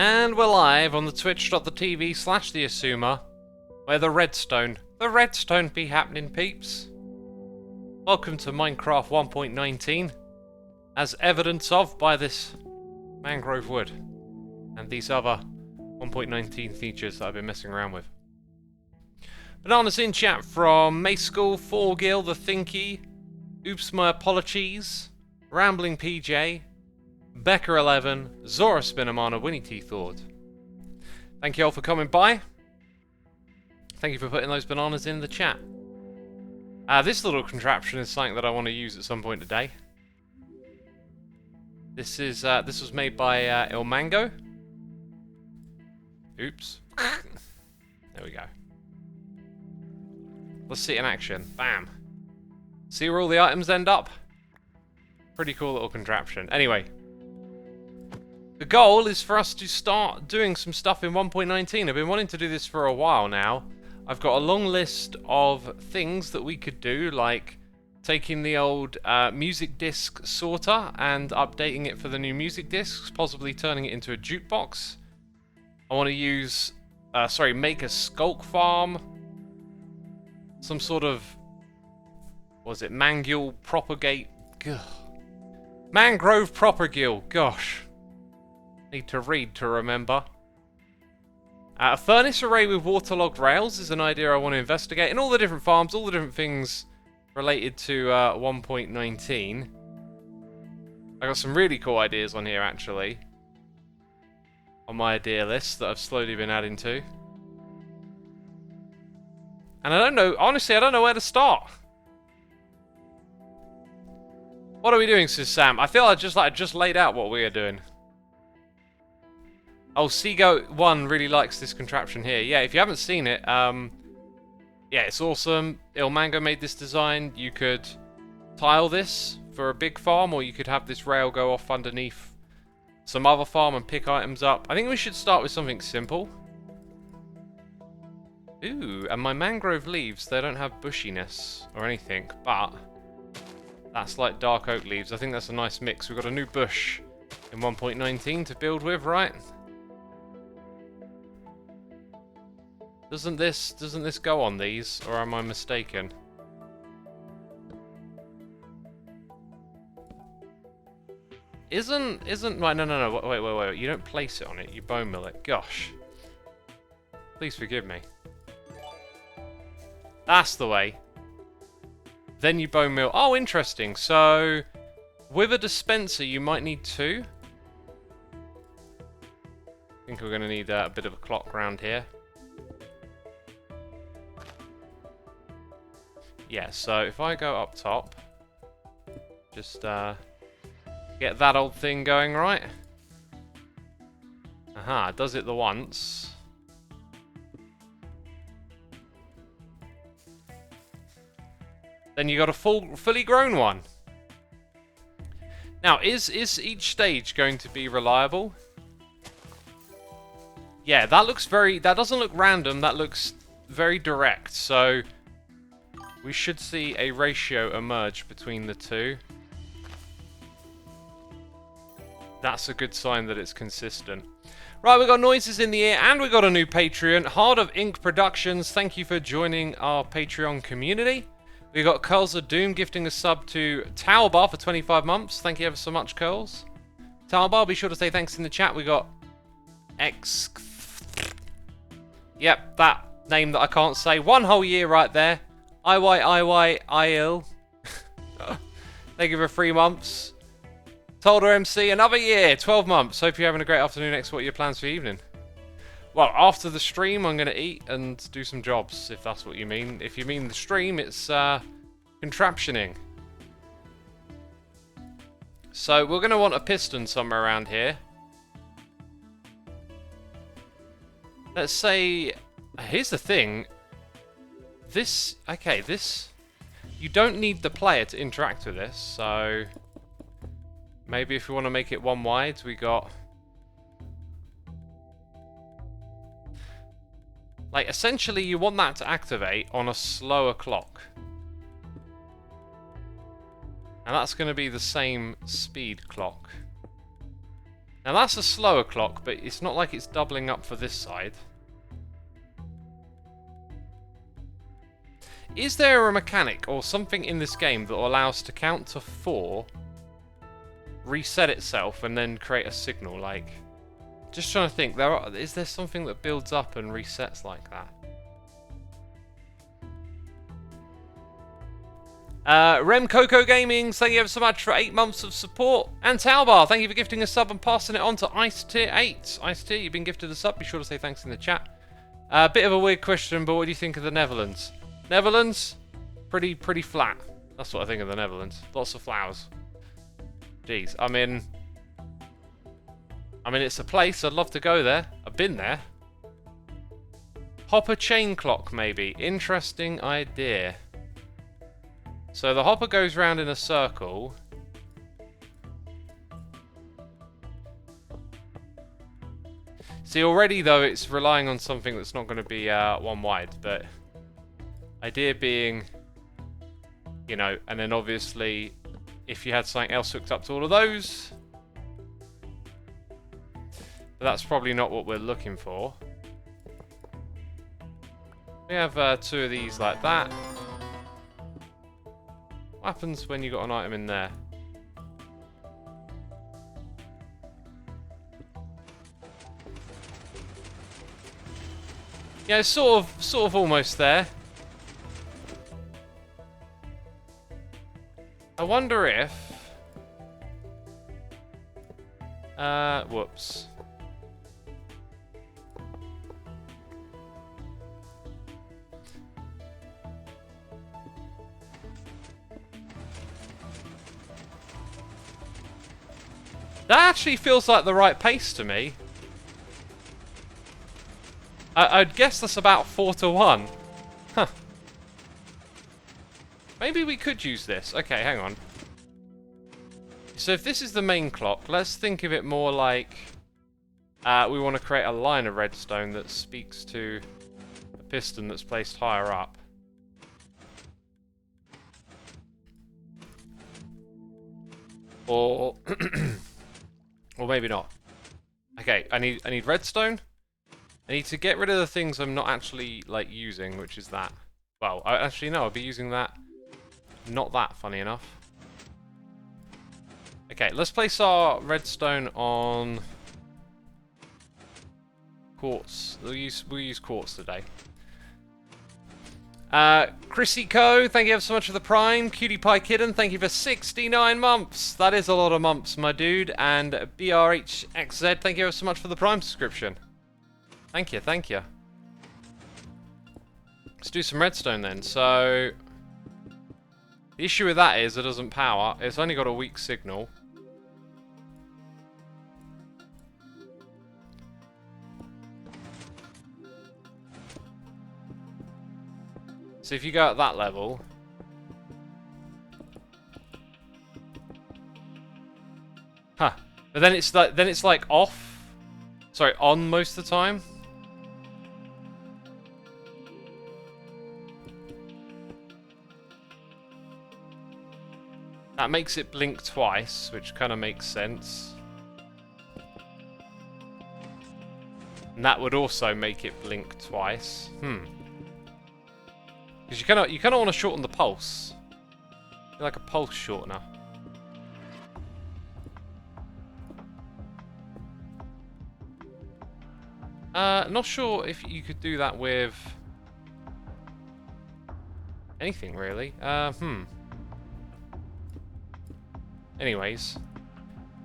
And we're live on the twitch.tv/the Xisuma, where the Redstone be happening, peeps. Welcome to Minecraft 1.19, as evidence of by this mangrove wood, and these other 1.19 features that I've been messing around with. Bananas in chat from Mayschool, Forgil, The Thinky, Oops My Apologies, Rambling PJ, Becker11, Zora Spinamana, Winnie Teethord. Thank you all for coming by. Thank you for putting those bananas in the chat. This little contraption is something that I want to use at some point today. This was made by Il Mango. Oops. There we go. Let's see it in action. Bam. See where all the items end up? Pretty cool little contraption. Anyway. The goal is for us to start doing some stuff in 1.19. I've been wanting to do this for a while now. I've got a long list of things that we could do, like taking the old music disc sorter and updating it for the new music discs, possibly turning it into a jukebox. I want to use, make a skulk farm. Some sort of, what was it, Mangrove propagate? Gugh. Mangrove propagule, gosh. Need to read to remember. A furnace array with waterlogged rails is an idea I want to investigate. And all the different farms, all the different things related to 1.19. I got some really cool ideas on here, actually. On my idea list that I've slowly been adding to. And I don't know, honestly, I don't know where to start. What are we doing, Sis Sam? I feel I just laid out what we are doing. Oh, Seagoat1 really likes this contraption here. Yeah, if you haven't seen it, yeah, it's awesome. Il Mango made this design. You could tile this for a big farm, or you could have this rail go off underneath some other farm and pick items up. I think we should start with something simple. Ooh, and my mangrove leaves, they don't have bushiness or anything, but that's like dark oak leaves. I think that's a nice mix. We've got a new bush in 1.19 to build with, right? Doesn't this go on these, or am I mistaken? Isn't right? No. Wait. You don't place it on it. You bone mill it. Gosh. Please forgive me. That's the way. Then you bone mill. Oh, interesting. So, with a dispenser, you might need two. I think we're going to need a bit of a clock round here. Yeah, so if I go up top, just get that old thing going, right? Aha, does it the once. Then you got a fully grown one. Now, is each stage going to be reliable? Yeah, that doesn't look random, that looks very direct, so we should see a ratio emerge between the two. That's a good sign that it's consistent. Right, we got noises in the air, and we got a new Patreon, Heart of Ink Productions. Thank you for joining our Patreon community. We got Curls of Doom gifting a sub to Talbar for 25 months. Thank you ever so much, Curls. Talbar, be sure to say thanks in the chat. We got X. Yep, that name that I can't say. 1 whole year right there. IYIYIL. Thank you for 3 months. Tolder MC, another year, 12 months. Hope you're having a great afternoon. Next, what are your plans for the evening? Well, after the stream, I'm going to eat and do some jobs, if that's what you mean. If you mean the stream, it's contraptioning. So, we're going to want a piston somewhere around here. Let's say, here's the thing. You don't need the player to interact with this, so maybe if we want to make it one wide, we got, like, essentially you want that to activate on a slower clock. And that's going to be the same speed clock. Now that's a slower clock, but it's not like it's doubling up for this side. Is there a mechanic or something in this game that will allow us to count to 4, reset itself, and then create a signal? Like, just trying to think. Is there something that builds up and resets like that? Rem Coco Gaming, thank you ever so much for 8 months of support. And Talbar, thank you for gifting a sub and passing it on to Ice Tier 8. Ice Tier, you've been gifted a sub. Be sure to say thanks in the chat. Bit of a weird question, but what do you think of the Netherlands? Netherlands, pretty flat. That's what I think of the Netherlands. Lots of flowers. Jeez, I mean, it's a place. I'd love to go there. I've been there. Hopper chain clock, maybe. Interesting idea. So the hopper goes round in a circle. See, already though, it's relying on something that's not going to be one wide, but idea being, you know, and then obviously if you had something else hooked up to all of those, but that's probably not what we're looking for. We have 2 of these like that. What happens when you got an item in there? Yeah, it's sort of almost there. I wonder if... whoops. That actually feels like the right pace to me. I'd guess that's about 4 to 1. Huh. Maybe we could use this. Okay, hang on. So if this is the main clock, let's think of it more like we want to create a line of redstone that speaks to a piston that's placed higher up. Or or maybe not. Okay, I need redstone. I need to get rid of the things I'm not actually like using, which is that. Well, actually no, I'll be using that. Not that, funny enough. Okay, let's place our redstone on quartz. We'll use quartz today. Chrissy Co, thank you ever so much for the prime. Cutie Pie Kidden, thank you for 69 months. That is a lot of months, my dude. And BRHXZ, thank you ever so much for the prime subscription. Thank you, thank you. Let's do some redstone then. So the issue with that is it doesn't power. It's only got a weak signal. So if you go at that level, huh? But then it's like off. Sorry, on most of the time. That makes it blink twice, which kind of makes sense. And that would also make it blink twice. Because you kind of want to shorten the pulse. You're like a pulse shortener. Not sure if you could do that with anything really. Anyways,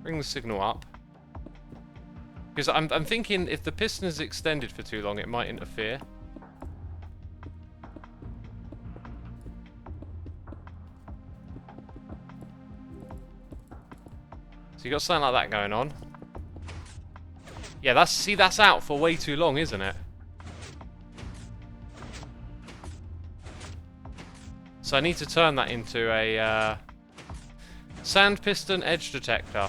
bring the signal up. Because I'm thinking if the piston is extended for too long, it might interfere. So you got something like that going on. Yeah, that's out for way too long, isn't it? So I need to turn that into a sand piston edge detector.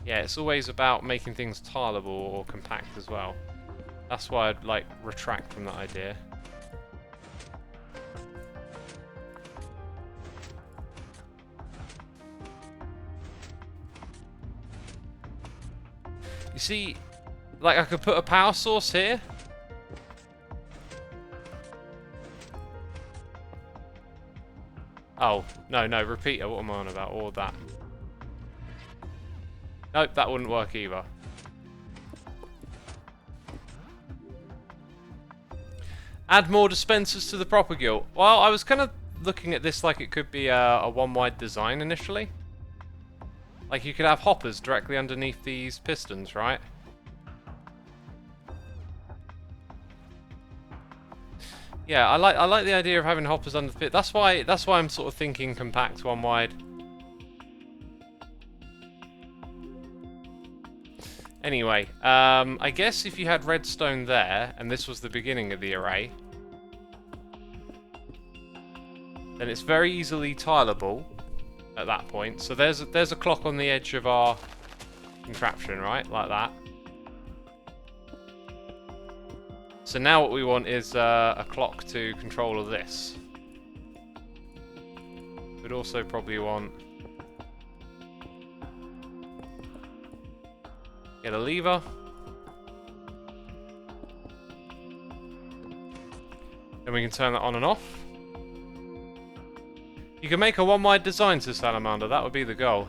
Yeah, it's always about making things tileable or compact as well. That's why I'd like retract from that idea. see, like I could put a power source here. Oh, no, repeater, what am I on about? All of that. Nope, that wouldn't work either. Add more dispensers to the propagule. Well, I was kind of looking at this like it could be a one-wide design initially. Like you could have hoppers directly underneath these pistons, right? Yeah, I like the idea of having hoppers under the pit. That's why I'm sort of thinking compact one wide. Anyway, I guess if you had redstone there, and this was the beginning of the array, then it's very easily tileable at that point. So there's a clock on the edge of our contraption, right? Like that. So now what we want is a clock to control of this. We'd also probably want... get a lever. Then we can turn that on and off. You can make a one-wide design to Salamander, that would be the goal.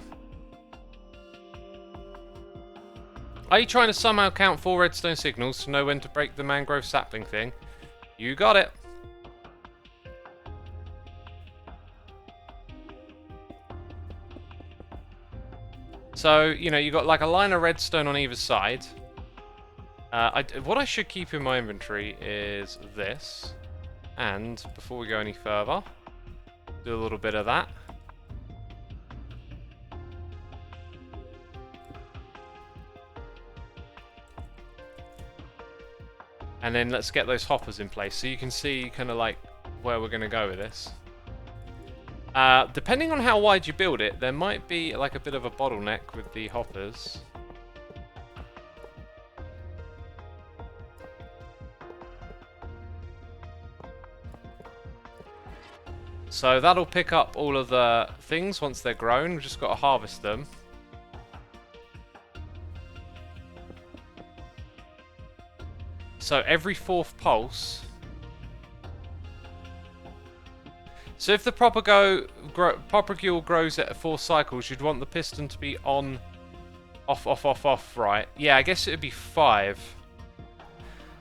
Are you trying to somehow count 4 redstone signals to know when to break the mangrove sapling thing? You got it. So, you know, you got like a line of redstone on either side. What I should keep in my inventory is this. And before we go any further, do a little bit of that. And then let's get those hoppers in place so you can see kind of like where we're going to go with this. Depending on how wide you build it, there might be like a bit of a bottleneck with the hoppers. So that'll pick up all of the things once they're grown. We've just got to harvest them. So every 4th pulse. So if the propagule grows at 4 cycles, you'd want the piston to be on, off, right? Yeah, I guess it would be 5.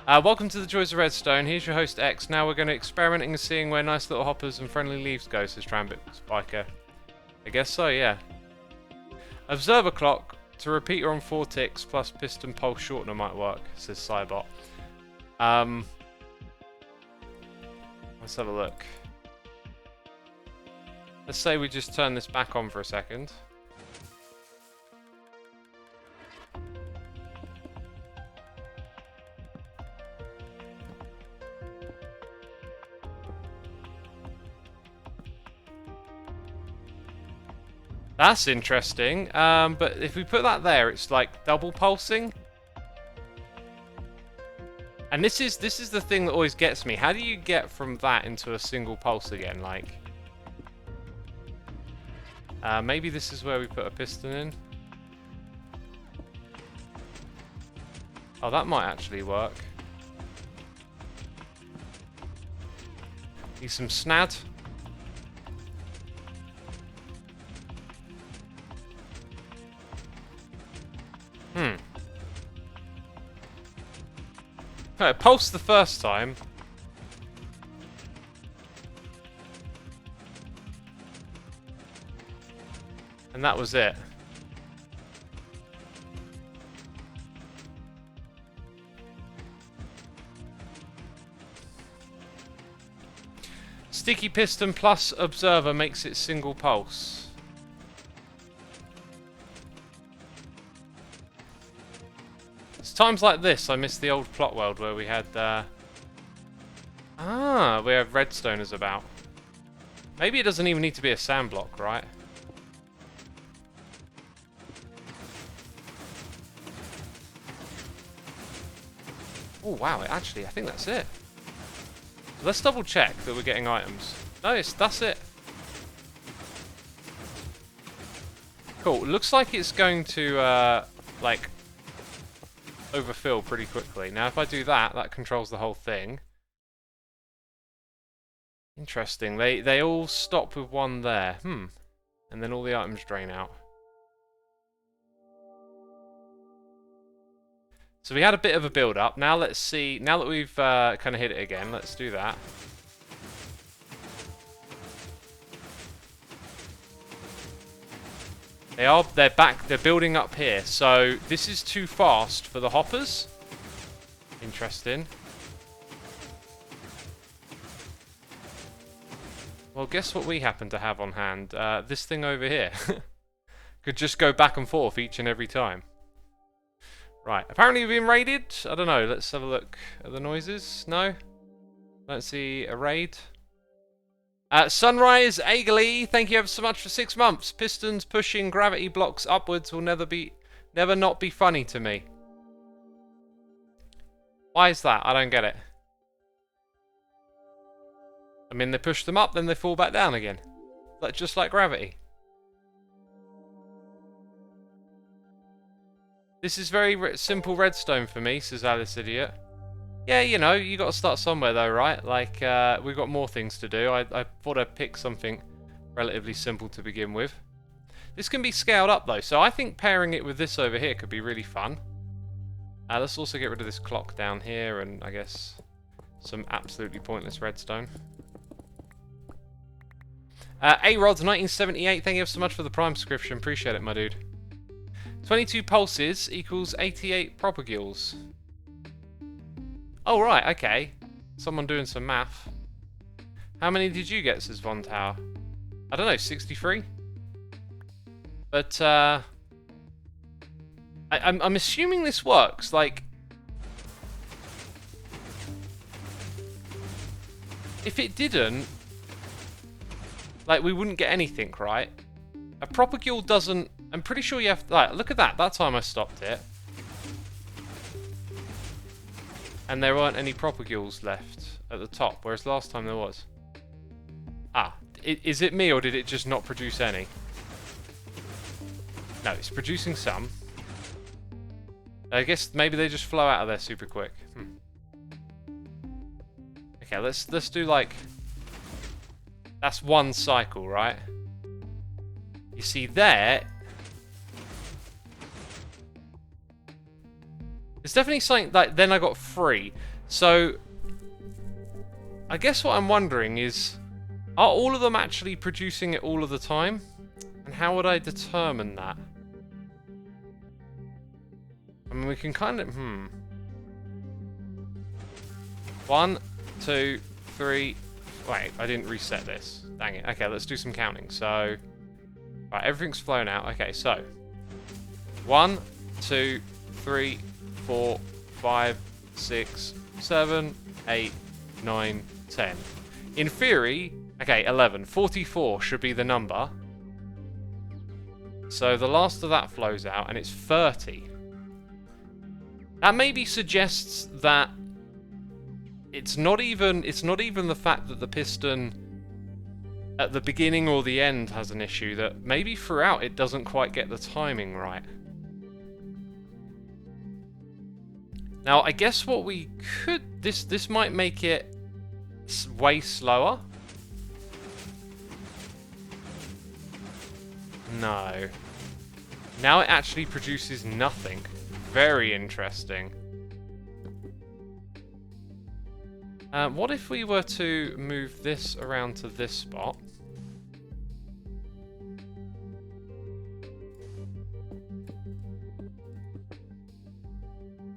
Welcome to the Joys of Redstone. Here's your host X. Now we're going to experimenting and seeing where nice little hoppers and friendly leaves go, says Trambit Spiker. I guess so, yeah. Observer clock to repeater on 4 ticks plus piston pulse shortener might work, says Cybot. Let's have a look. Let's say we just turn this back on for a second. That's interesting. But if we put that there, it's like double pulsing. And this is the thing that always gets me. How do you get from that into a single pulse again? Like, maybe this is where we put a piston in. Oh, that might actually work. Need some snad. No, it pulsed the first time. And that was it. Sticky piston plus observer makes it single pulse. It's times like this I miss the old plot world where we had we have redstoners about. Maybe it doesn't even need to be a sand block, right? Oh wow, I think that's it. Let's double check that we're getting items. No, that's it. Cool. Looks like it's going to like overfill pretty quickly. Now, if I do that, that controls the whole thing. Interesting. They all stop with one there. And then all the items drain out. So we had a bit of a build-up. Now let's see. Now that we've kind of hit it again, let's do that. They're back. They're building up here. So this is too fast for the hoppers. Interesting. Well, guess what we happen to have on hand? This thing over here. Could just go back and forth each and every time. Right, apparently we've been raided. I don't know, let's have a look at the noises. No? Don't see a raid. Sunrise Aeglee, thank you ever so much for 6 months. Pistons pushing gravity blocks upwards will never not be funny to me. Why is that? I don't get it. I mean, they push them up, then they fall back down again. Just like gravity. This is very simple redstone for me, says Alice Idiot. Yeah, you know, you got to start somewhere though, right? Like, we've got more things to do. I thought I'd pick something relatively simple to begin with. This can be scaled up though, so I think pairing it with this over here could be really fun. Let's also get rid of this clock down here and I guess some absolutely pointless redstone. A-Rods 1978, thank you so much for the Prime subscription. Appreciate it, my dude. 22 pulses equals 88 propagules. Oh, right, okay. Someone doing some math. How many did you get, says Von Tower? I don't know, 63? But, I'm assuming this works, like... If it didn't... Like, we wouldn't get anything, right? A propagule doesn't... I'm pretty sure you have to... Like, look at that. That time I stopped it. And there weren't any propagules left at the top, whereas last time there was. Ah. Is it me, or did it just not produce any? No, it's producing some. I guess maybe they just flow out of there super quick. Okay, let's do, like... That's one cycle, right? You see there... It's definitely something like then I got 3. So I guess what I'm wondering is, are all of them actually producing it all of the time? And how would I determine that? I mean, we can kind of 1, 2, 3. Wait, I didn't reset this. Dang it. Okay, let's do some counting. So right, everything's flown out. Okay, so 1, 2, 3, 4, 5, 6, 7, 8, 9, 10. In theory, okay, 11. 44 should be the number. So the last of that flows out, and it's 30. That maybe suggests that it's not even the fact that the piston at the beginning or the end has an issue, that maybe throughout it doesn't quite get the timing right. Now, I guess what we could... This might make it way slower. No. Now it actually produces nothing. Very interesting. What if we were to move this around to this spot?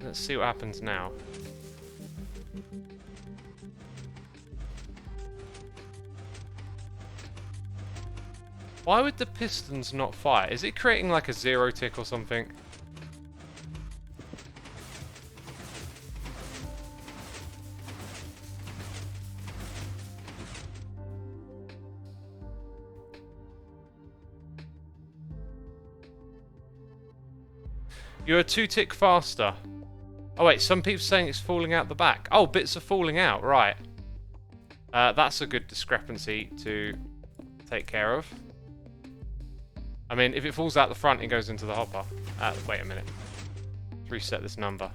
Let's see what happens now. Why would the pistons not fire? Is it creating like a 0 tick or something? You're a 2 tick faster. Oh wait, some people saying it's falling out the back. Oh, bits are falling out, right. That's a good discrepancy to take care of. I mean, if it falls out the front, it goes into the hopper. Wait a minute. Let's reset this number.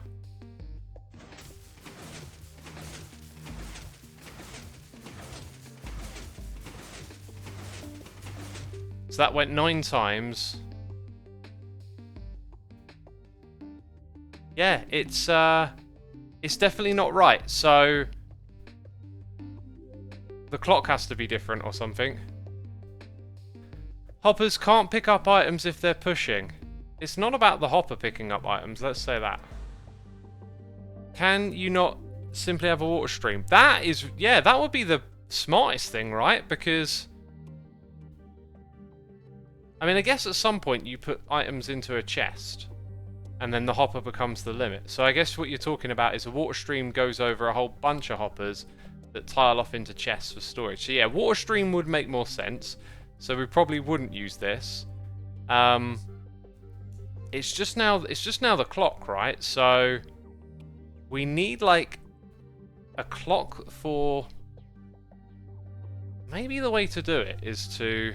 So that went 9 times. Yeah, it's definitely not right. So the clock has to be different or something. Hoppers can't pick up items if they're pushing. It's not about the hopper picking up items, let's say that. Can you not simply have a water stream? That is, yeah, that would be the smartest thing, right? Because, I mean, I guess at some point you put items into a chest, and then the hopper becomes the limit. So I guess what you're talking about is a water stream goes over a whole bunch of hoppers that tile off into chests for storage. So yeah, water stream would make more sense. So we probably wouldn't use this. It's just now the clock, right? So we need like a clock for. Maybe the way to do it is to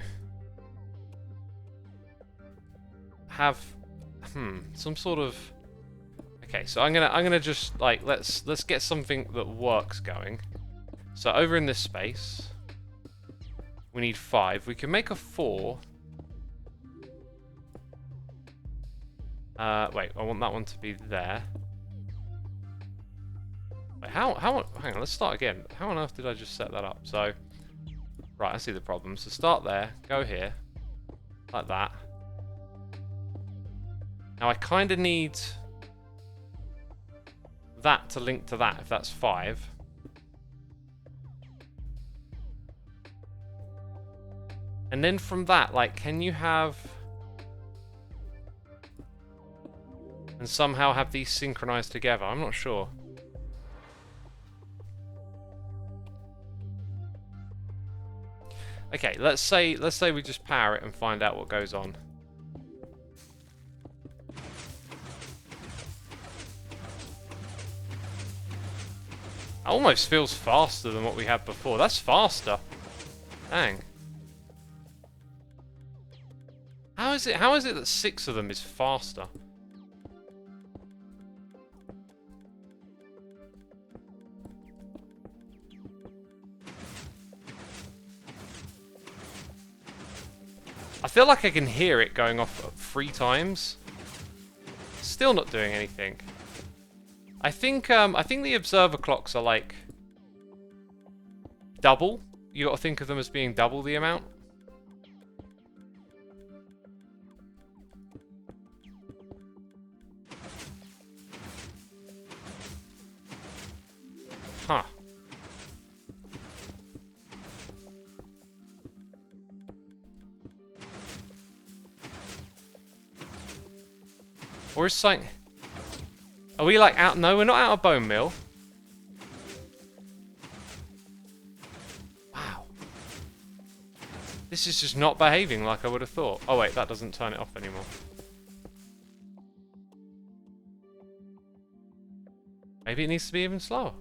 have some sort of. Okay, so I'm gonna just like let's get something that works going. So over in this space, we need 5. We can make a 4. Wait, I want that one to be there. Wait, how? Hang on, let's start again. How on earth did I just set that up? So, right, I see the problem. So start there, go here, like that. Now I kind of need that to link to that, if that's 5. And then from that, like, can you have... and somehow have these synchronized together? I'm not sure. Okay, let's say we just power it and find out what goes on. It almost feels faster than what we had before. That's faster. Dang. How is it that 6 of them is faster? I feel like I can hear it going off 3 times. Still not doing anything. I think the observer clocks are like double. You got to think of them as being double the amount. Huh. Or is something... Are we like out? No, we're not out of bone meal. Wow. This is just not behaving like I would have thought. Oh wait, that doesn't turn it off anymore. Maybe it needs to be even slower.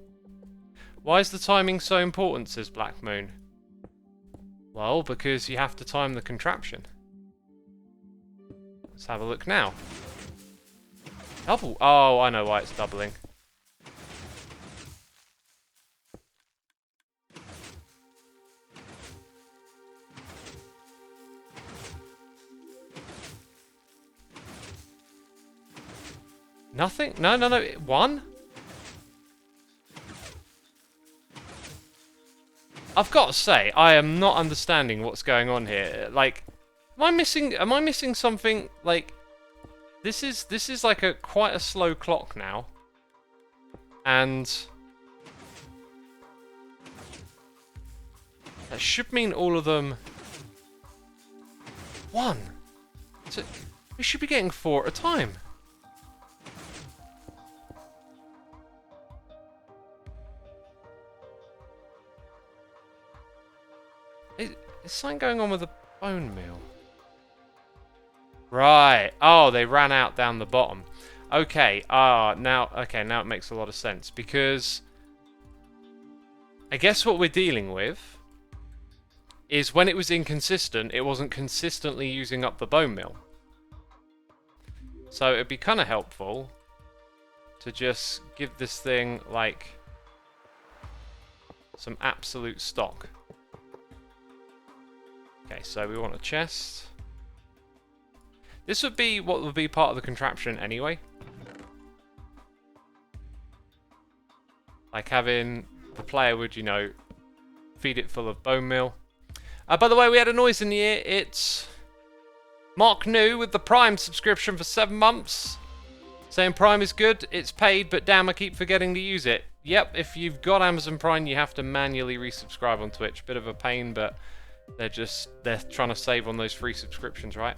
Why is the timing so important, says Black Moon? Well, because you have to time the contraption. Let's have a look now. Double? Oh, I know why it's doubling. Nothing? No. 1? I've got to say, I am not understanding what's going on here. Like, am I missing something? Like, this is like quite a slow clock now. And that should mean all of them 1. So we should be getting 4 at a time. Is something going on with the bone meal? Right. Oh, they ran out down the bottom. Okay. Now it makes a lot of sense, because I guess what we're dealing with is when it was inconsistent, it wasn't consistently using up the bone meal. So it'd be kind of helpful to just give this thing like some absolute stock. Okay, Okay, so we want a chest. This would be what would be part of the contraption anyway. Like having the player would, you know, feed it full of bone meal. By the way, we had a noise in the ear. It's Mark New with the Prime subscription for 7 months. Saying Prime is good, it's paid, but damn, I keep forgetting to use it. Yep, if you've got Amazon Prime, you have to manually resubscribe on Twitch. Bit of a pain, but they're trying to save on those free subscriptions, right?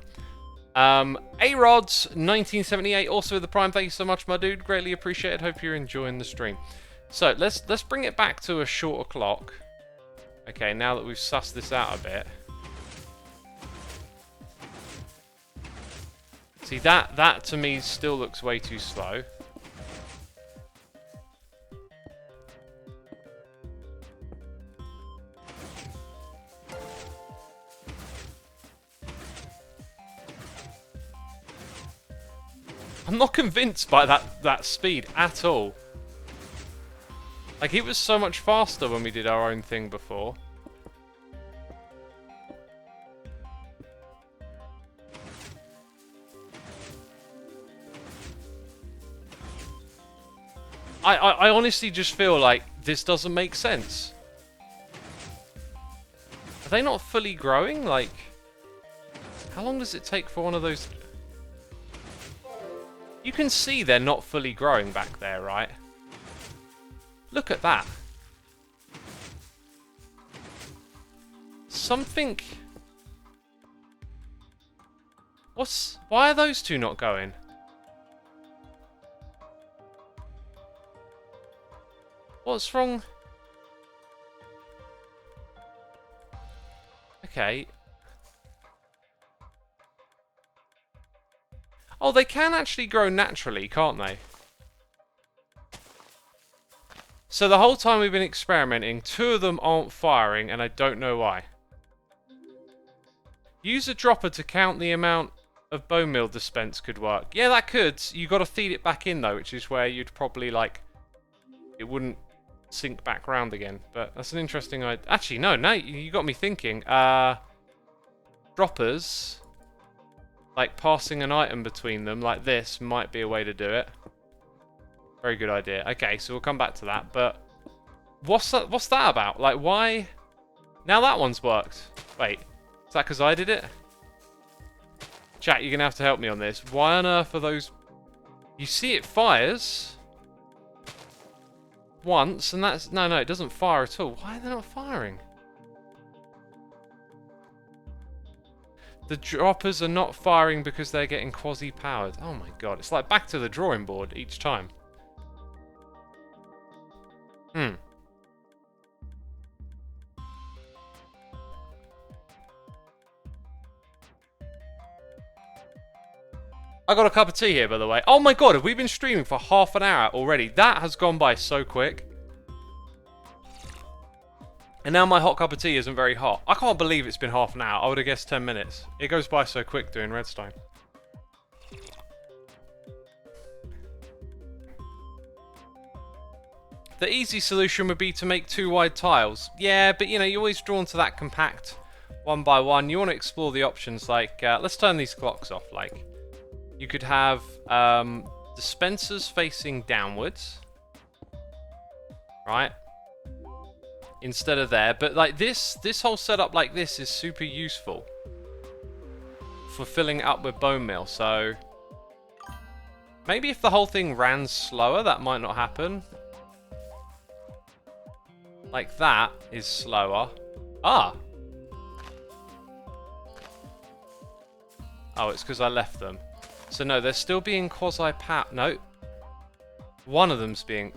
A-Rods 1978, also with the Prime. Thank you so much, my dude. Greatly appreciated. Hope you're enjoying the stream. So let's bring it back to a shorter clock. Okay, now that we've sussed this out a bit. See, that to me still looks way too slow. I'm not convinced by that speed at all. Like, it was so much faster when we did our own thing before. I honestly just feel like this doesn't make sense. Are they not fully growing? Like, how long does it take for one of those? You can see they're not fully growing back there, right? Look at that. Something... Why are those two not going? What's wrong? Okay. Oh, they can actually grow naturally, can't they? So the whole time we've been experimenting, 2 of them aren't firing, and I don't know why. Use a dropper to count the amount of bone meal dispense could work. Yeah, that could. You got to feed it back in, though, which is where you'd probably, like... It wouldn't sink back round again. But that's an interesting idea. Actually, no, you got me thinking. Droppers... Like, passing an item between them, like this, might be a way to do it. Very good idea. Okay, so we'll come back to that, but... What's that about? Like, why... Now that one's worked. Wait, is that because I did it? Chat, you're going to have to help me on this. Why on earth are those... You see it fires... Once, and that's... No, it doesn't fire at all. Why are they not firing? The droppers are not firing because they're getting quasi-powered. Oh my god, it's like back to the drawing board each time. I got a cup of tea here, by the way. Oh my god, have we been streaming for half an hour already? That has gone by so quick. And now my hot cup of tea isn't very hot. I can't believe it's been half an hour. I would have guessed 10 minutes. It goes by so quick doing Redstone. The easy solution would be to make 2 wide tiles. Yeah, but you know, you're always drawn to that compact one by one. You want to explore the options like, let's turn these clocks off. Like, you could have dispensers facing downwards. Right? Instead of there, but like this whole setup like this is super useful for filling it up with bone meal. So maybe if the whole thing ran slower, that might not happen. Like that is slower. Oh, it's because I left them. So no, they're still being quasi-powered. No, one of them's being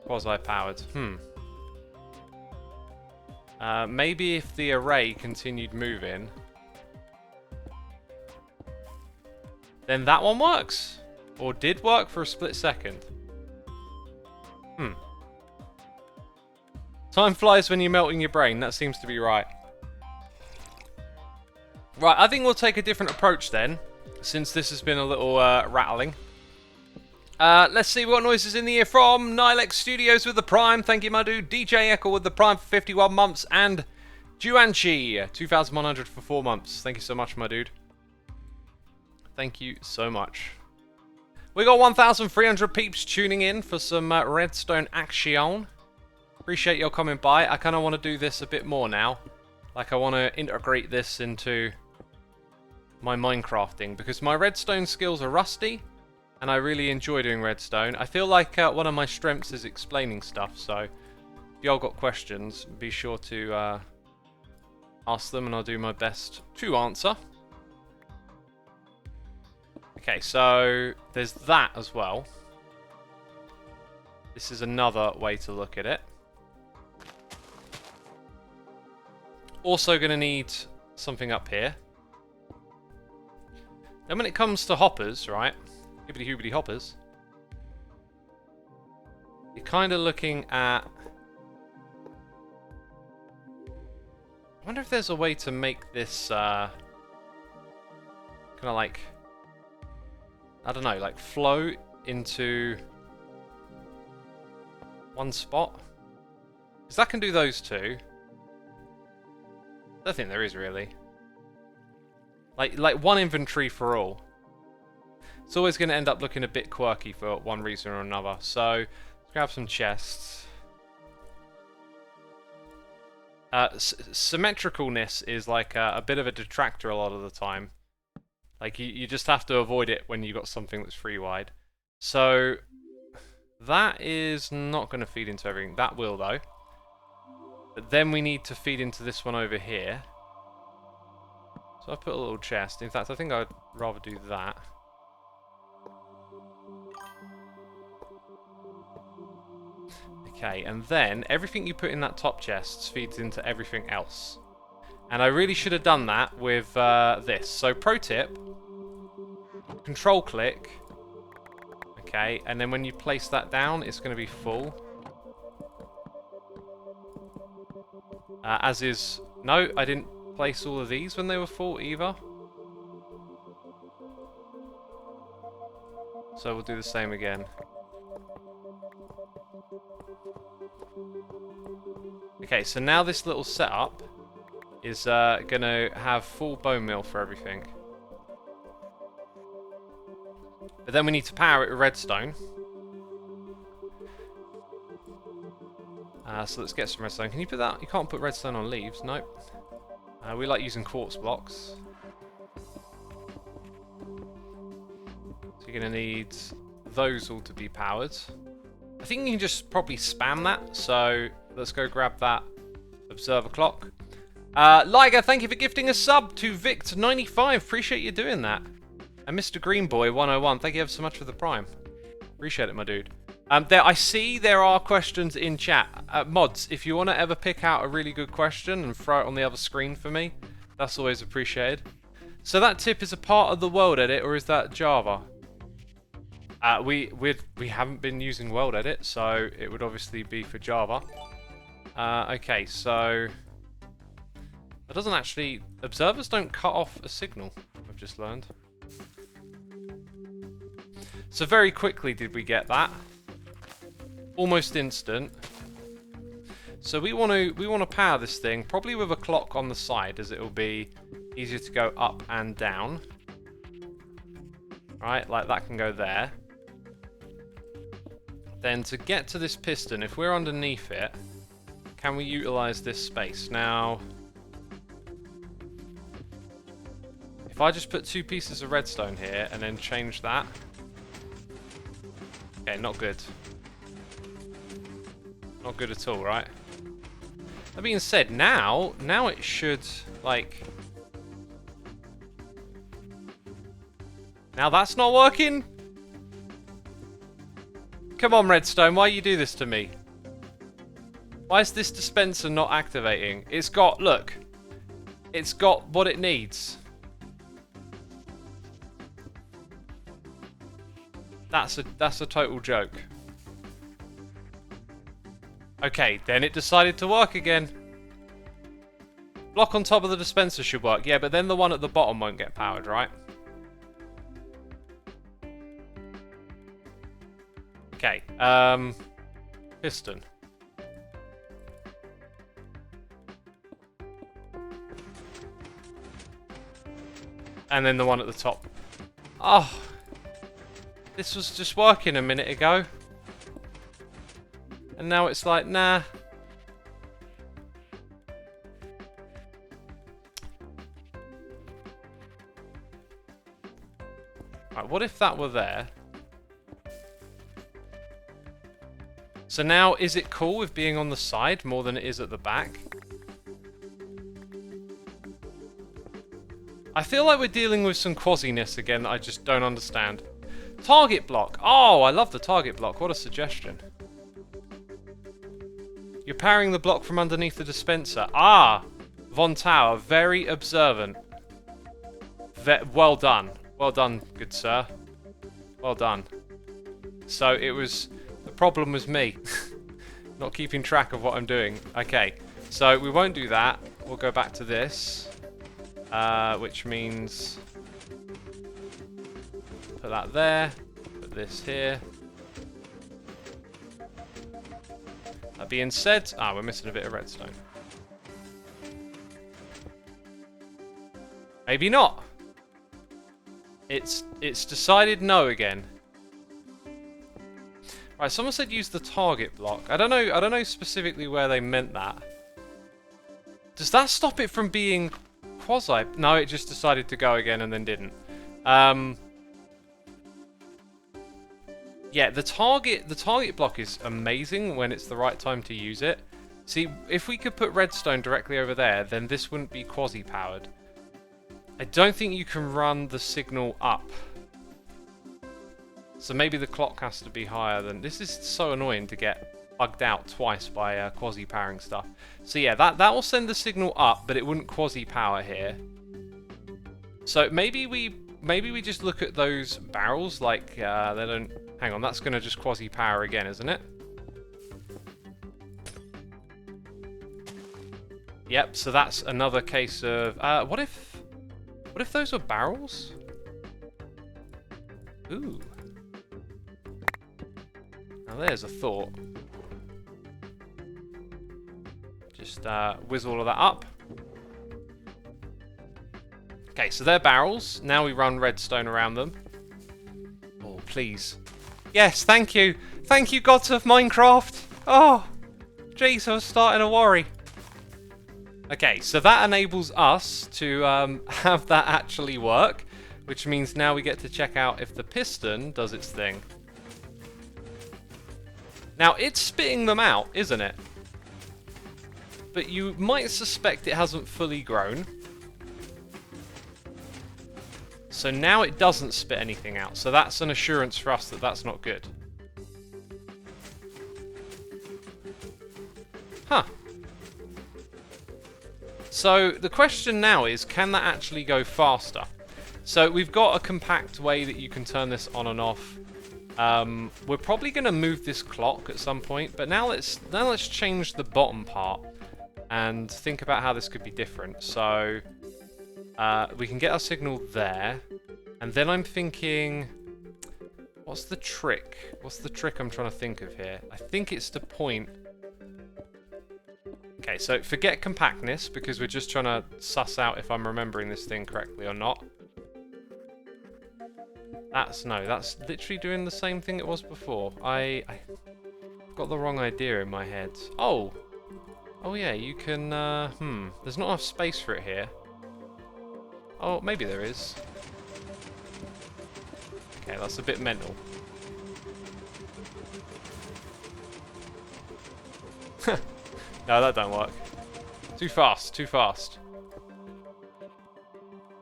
quasi-powered. Maybe if the array continued moving, then that one works. Or did work for a split second. Time flies when you're melting your brain. That seems to be right. Right, I think we'll take a different approach then, since this has been a little rattling. Let's see what noises in the ear from Nilex Studios with the Prime. Thank you, my dude. DJ Echo with the Prime for 51 months. And Juanchi, 2,100 for 4 months. Thank you so much, my dude. Thank you so much. We got 1,300 peeps tuning in for some redstone action. Appreciate your coming by. I kind of want to do this a bit more now. Like, I want to integrate this into my Minecrafting, because my redstone skills are rusty, and I really enjoy doing redstone. I feel like one of my strengths is explaining stuff, so if y'all got questions, be sure to ask them, and I'll do my best to answer. Okay, so there's that as well. This is another way to look at it. Also going to need something up here. Then when it comes to hoppers, right? Hibbity hoobity hoppers. You're kind of looking at... I wonder if there's a way to make this kind of like... I don't know, like flow into one spot. Because that can do those two. I don't think there is really. Like one inventory for all. It's always going to end up looking a bit quirky for one reason or another. So, let's grab some chests. Symmetricalness is like a bit of a detractor a lot of the time. Like, you just have to avoid it when you've got something that's free wide. So, that is not going to feed into everything. That will, though. But then we need to feed into this one over here. So I put a little chest. In fact, I think I'd rather do that. Okay, and then everything you put in that top chest feeds into everything else. And I really should have done that with this. So pro tip, control click. Okay, and then when you place that down, it's going to be full. As is... No, I didn't place all of these when they were full either. So we'll do the same again. Okay, so now this little setup is going to have full bone meal for everything. But then we need to power it with redstone. So let's get some redstone. Can you put that? You can't put redstone on leaves. Nope. We like using quartz blocks. So you're going to need those all to be powered. I think you can just probably spam that. So let's go grab that observer clock. Liger, thank you for gifting a sub to Vict95. Appreciate you doing that. And Mr. Greenboy101, thank you ever so much for the prime. Appreciate it, my dude. I see there are questions in chat. Mods, if you want to ever pick out a really good question and throw it on the other screen for me, that's always appreciated. So that tip is a part of the world edit, or is that Java? We haven't been using world edit, so it would obviously be for Java. Okay, so that doesn't actually... Observers don't cut off a signal, I've just learned. So very quickly did we get that. Almost instant. So we want to power this thing probably with a clock on the side, as it will be easier to go up and down. Right, like that can go there. Then to get to this piston, if we're underneath it, can we utilize this space? Now, if I just put 2 pieces of redstone here and then change that. Okay, not good. Not good at all, right? That being said, now it should, like... Now that's not working? Come on, Redstone, why you do this to me? Why is this dispenser not activating? It's got, look. It's got what it needs. That's a total joke. Okay, then it decided to work again. Block on top of the dispenser should work. Yeah, but then the one at the bottom won't get powered, right? Okay, piston. And then the one at the top. Oh. This was just working a minute ago. And now it's like, nah. Right, what if that were there? So now, is it cool with being on the side more than it is at the back? I feel like we're dealing with some quasiness again that I just don't understand. Target block. Oh, I love the target block. What a suggestion. You're powering the block from underneath the dispenser. Ah! Von Tower, very observant. Well done. Well done, good sir. Well done. So it was... The problem was me. Not keeping track of what I'm doing. Okay, so we won't do that. We'll go back to this. Which means... Put that there. Put this here. That being said... Ah, we're missing a bit of redstone. Maybe not. It's decided no again. Right, someone said use the target block. I don't know specifically where they meant that. Does that stop it from being quasi? No, it just decided to go again and then didn't. Yeah, the target block is amazing when it's the right time to use it. See, if we could put redstone directly over there, then this wouldn't be quasi-powered. I don't think you can run the signal up. So maybe the clock has to be higher than... This is so annoying to get bugged out twice by quasi-powering stuff. So yeah, that will send the signal up, but it wouldn't quasi-power here. So maybe we just look at those barrels like they don't... Hang on, that's going to just quasi-power again, isn't it? Yep, so that's another case of... What if those were barrels? Ooh. Now there's a thought. Just whiz all of that up. Okay, so they're barrels. Now we run redstone around them. Oh, please. Yes, thank you. Thank you, gods of Minecraft. Oh, jeez, I was starting to worry. Okay, so that enables us to have that actually work, which means now we get to check out if the piston does its thing. Now, it's spitting them out, isn't it? But you might suspect it hasn't fully grown. So now it doesn't spit anything out. So that's an assurance for us that that's not good. Huh. So the question now is, can that actually go faster? So we've got a compact way that you can turn this on and off. We're probably going to move this clock at some point, but now let's change the bottom part and think about how this could be different. So we can get our signal there, and then I'm thinking, what's the trick? What's the trick I'm trying to think of here? I think it's to point. Okay, so forget compactness, because we're just trying to suss out if I'm remembering this thing correctly or not. That's literally doing the same thing it was before. I got the wrong idea in my head. Oh yeah, you can, there's not enough space for it here. Oh, maybe there is. Okay, that's a bit mental. No, that don't work. Too fast, too fast.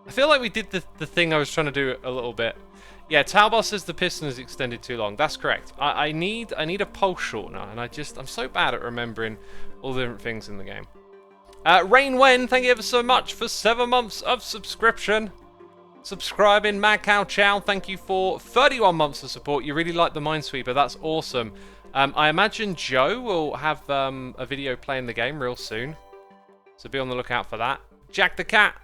I feel like we did the thing I was trying to do a little bit. Yeah, Talbot says the piston is extended too long. That's correct. I need a pulse shortener, and I'm so bad at remembering all the different things in the game. Rain Wen, thank you ever so much for 7 months of subscription. Subscribing, Mad Cow Chow, thank you for 31 months of support. You really like the Minesweeper, that's awesome. I imagine Joe will have a video playing the game real soon, so be on the lookout for that. Jack the Cat,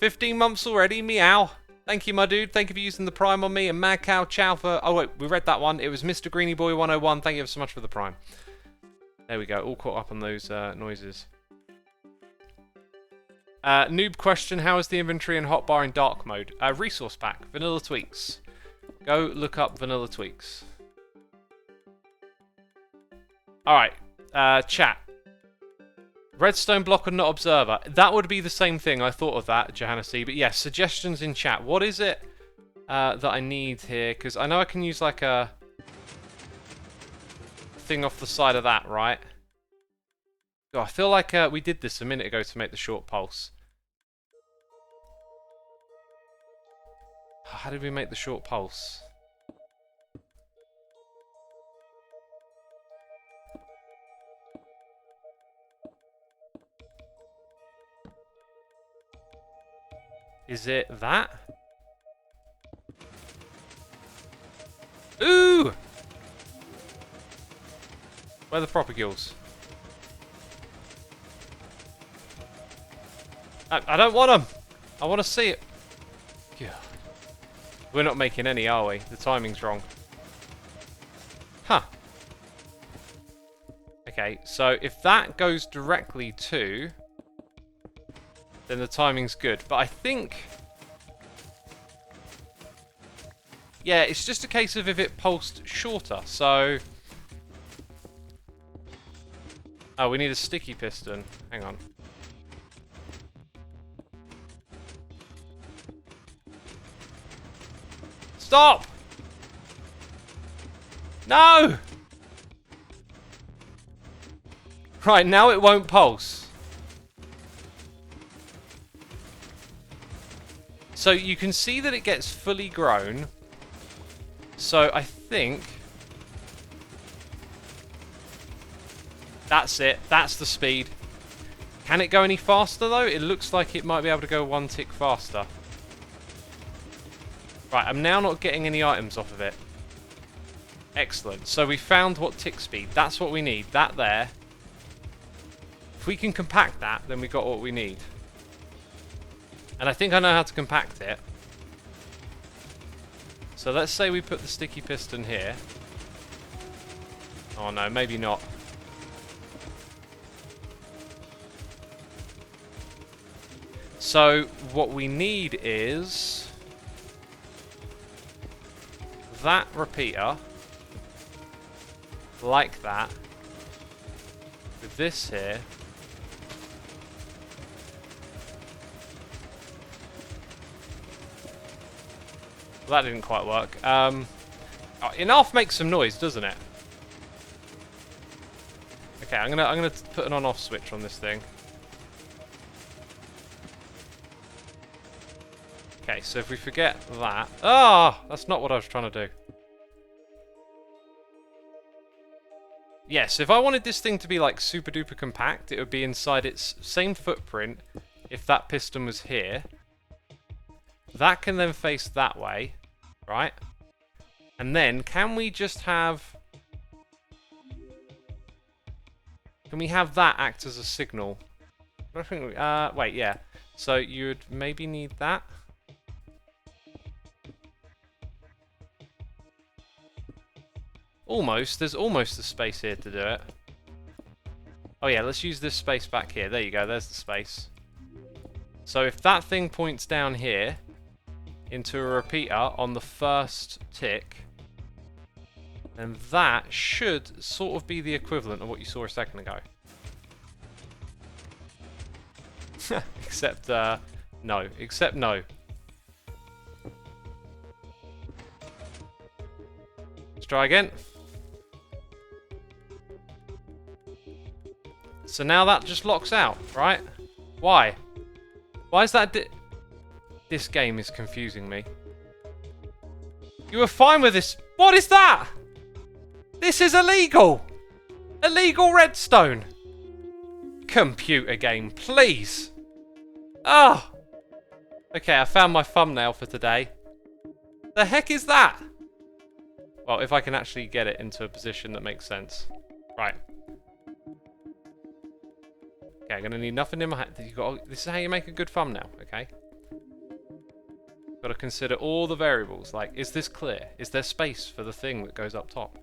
15 months already, meow. Thank you, my dude. Thank you for using the Prime on me. And Mad Cow Chow for... Oh, wait, we read that one. It was Mr. Greenie Boy 101. Thank you so much for the Prime. There we go. All caught up on those noises. Noob question, how is the inventory and hotbar in dark mode? Resource pack, vanilla tweaks. Go look up vanilla tweaks. Alright, chat. Redstone block and not observer. That would be the same thing. I thought of that, Johanna C. But yes, suggestions in chat. What is it that I need here? Because I know I can use like a thing off the side of that, right? Oh, I feel like we did this a minute ago to make the short pulse. How did we make the short pulse? Is it that? Ooh! Where are the propagulls? I don't want them! I want to see it. God. We're not making any, are we? The timing's wrong. Huh. Okay, so if that goes directly to... then the timing's good. But I think... yeah, it's just a case of if it pulsed shorter, so... oh, we need a sticky piston. Hang on. Stop! No! Right, now it won't pulse. So you can see that it gets fully grown. So I think... that's it. That's the speed. Can it go any faster though? It looks like it might be able to go one tick faster. Right, I'm now not getting any items off of it. Excellent. So we found what tick speed. That's what we need. That there. If we can compact that, then we got what we need. And I think I know how to compact it. So let's say we put the sticky piston here. Oh no, maybe not. So what we need is... that repeater, like that, with this here, well, that didn't quite work. Enough makes some noise, doesn't it? Okay, I'm gonna put an on-off switch on this thing. Okay, so if we forget that... ah! That's not what I was trying to do. Yes, if I wanted this thing to be like super duper compact, it would be inside its same footprint if that piston was here. That can then face that way, right? And then, can we just have... can we have that act as a signal? I think we, wait, yeah. So you'd maybe need that. Almost. There's almost the space here to do it. Oh yeah, let's use this space back here. There you go, there's the space. So if that thing points down here into a repeater on the first tick, then that should sort of be the equivalent of what you saw a second ago. Except, no. Except no. Let's try again. So now that just locks out, right? Why? Why is that this game is confusing me. You were fine with this. What is that? This is illegal. Illegal redstone. Computer game, please. Oh. Okay, I found my thumbnail for today. The heck is that? Well, if I can actually get it into a position that makes sense. Right. Okay, I'm going to need nothing in my hand. This is how you make a good thumbnail, okay? Got to consider all the variables. Like, is this clear? Is there space for the thing that goes up top?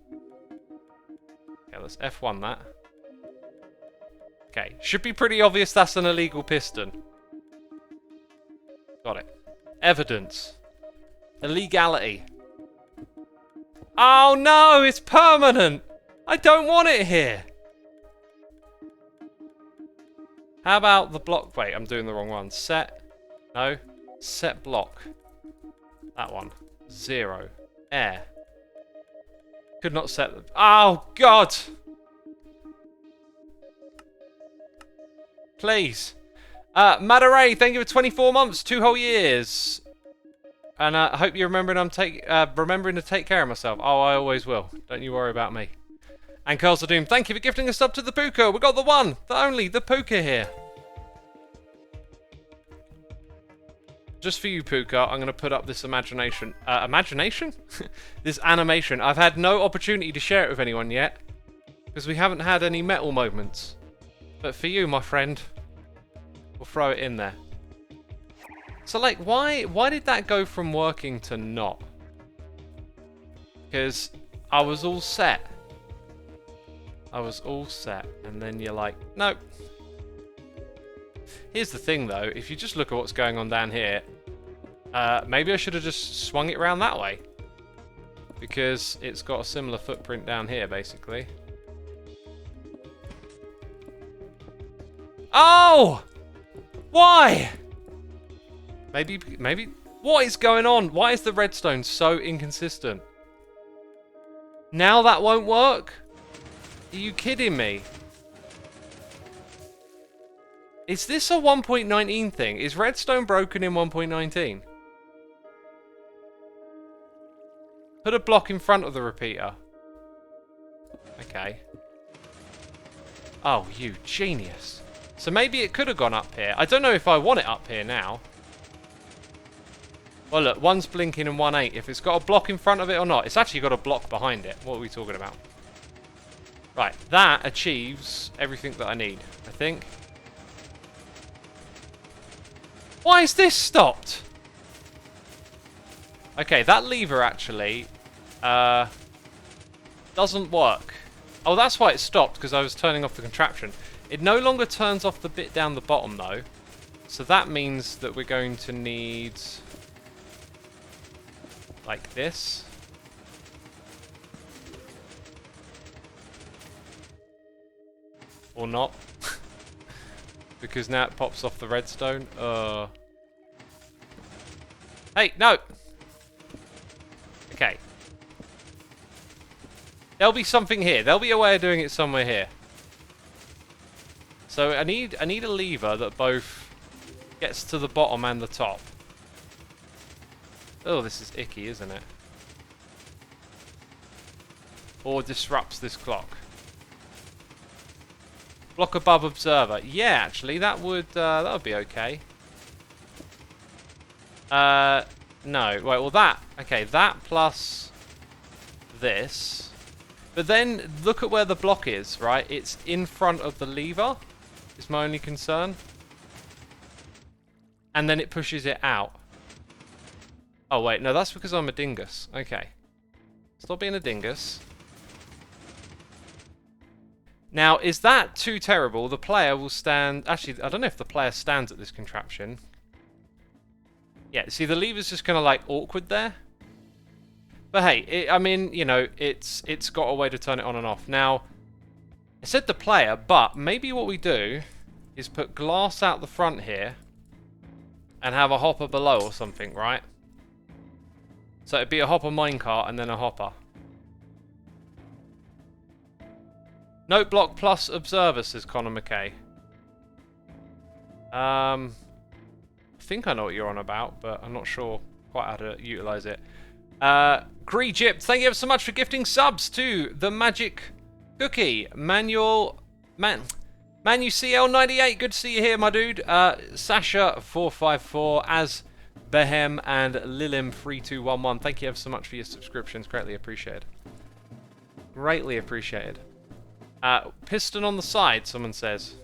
Okay, let's F1 that. Okay, should be pretty obvious that's an illegal piston. Got it. Evidence. Illegality. Oh no, it's permanent! I don't want it here! How about the block? Wait, I'm doing the wrong one. Set. No. Set block. That one. 0. Air. Could not set them. Oh, God! Please. Madaray, thank you for 24 months, 2 whole years. And I hope you're remembering remembering to take care of myself. Oh, I always will. Don't you worry about me. And Curls of Doom, thank you for gifting a sub to the Puka. We got the one, the only, the Puka here. Just for you, Puka, I'm going to put up this imagination. This animation. I've had no opportunity to share it with anyone yet. Because we haven't had any metal moments. But for you, my friend, we'll throw it in there. So, like, why did that go from working to not? Because I was all set. And then you're like, nope. Here's the thing, though. If you just look at what's going on down here, maybe I should have just swung it around that way. Because it's got a similar footprint down here, basically. Oh! Why? Maybe, what is going on? Why is the redstone so inconsistent? Now that won't work? Are you kidding me? Is this a 1.19 thing? Is redstone broken in 1.19? Put a block in front of the repeater. Okay. Oh, you genius. So maybe it could have gone up here. I don't know if I want it up here now. Well, look, one's blinking and one ain't. If it's got a block in front of it or not. It's actually got a block behind it. What are we talking about? Right, that achieves everything that I need, I think. Why is this stopped? Okay, that lever actually doesn't work. Oh, that's why it stopped, because I was turning off the contraption. It no longer turns off the bit down the bottom, though. So that means that we're going to need... like this. Or not. Because now it pops off the redstone. Hey, no! Okay. There'll be something here. There'll be a way of doing it somewhere here. So I need a lever that both gets to the bottom and the top. Oh, this is icky, isn't it? Or disrupts this clock. Block above observer. Yeah, actually, that would be okay. No. Wait, well that... okay, that plus this. But then, look at where the block is, right? It's in front of the lever, is my only concern. And then it pushes it out. Oh, wait, no, that's because I'm a dingus. Okay. Stop being a dingus. Now, is that too terrible? The player will stand... actually, I don't know if the player stands at this contraption. Yeah, see, the lever's just kind of, like, awkward there. But hey, I mean, you know, it's got a way to turn it on and off. Now, I said the player, but maybe what we do is put glass out the front here and have a hopper below or something, right? So it'd be a hopper minecart and then a hopper. Note block plus observer, says Connor McKay. I think I know what you're on about, but I'm not sure quite how to utilise it. Greegypt, thank you ever so much for gifting subs to the Magic Cookie. ManuCL98, good to see you here, my dude. Sasha454, as Behem, and Lilim3211. Thank you ever so much for your subscriptions. Greatly appreciated. Greatly appreciated. Piston on the side, someone says.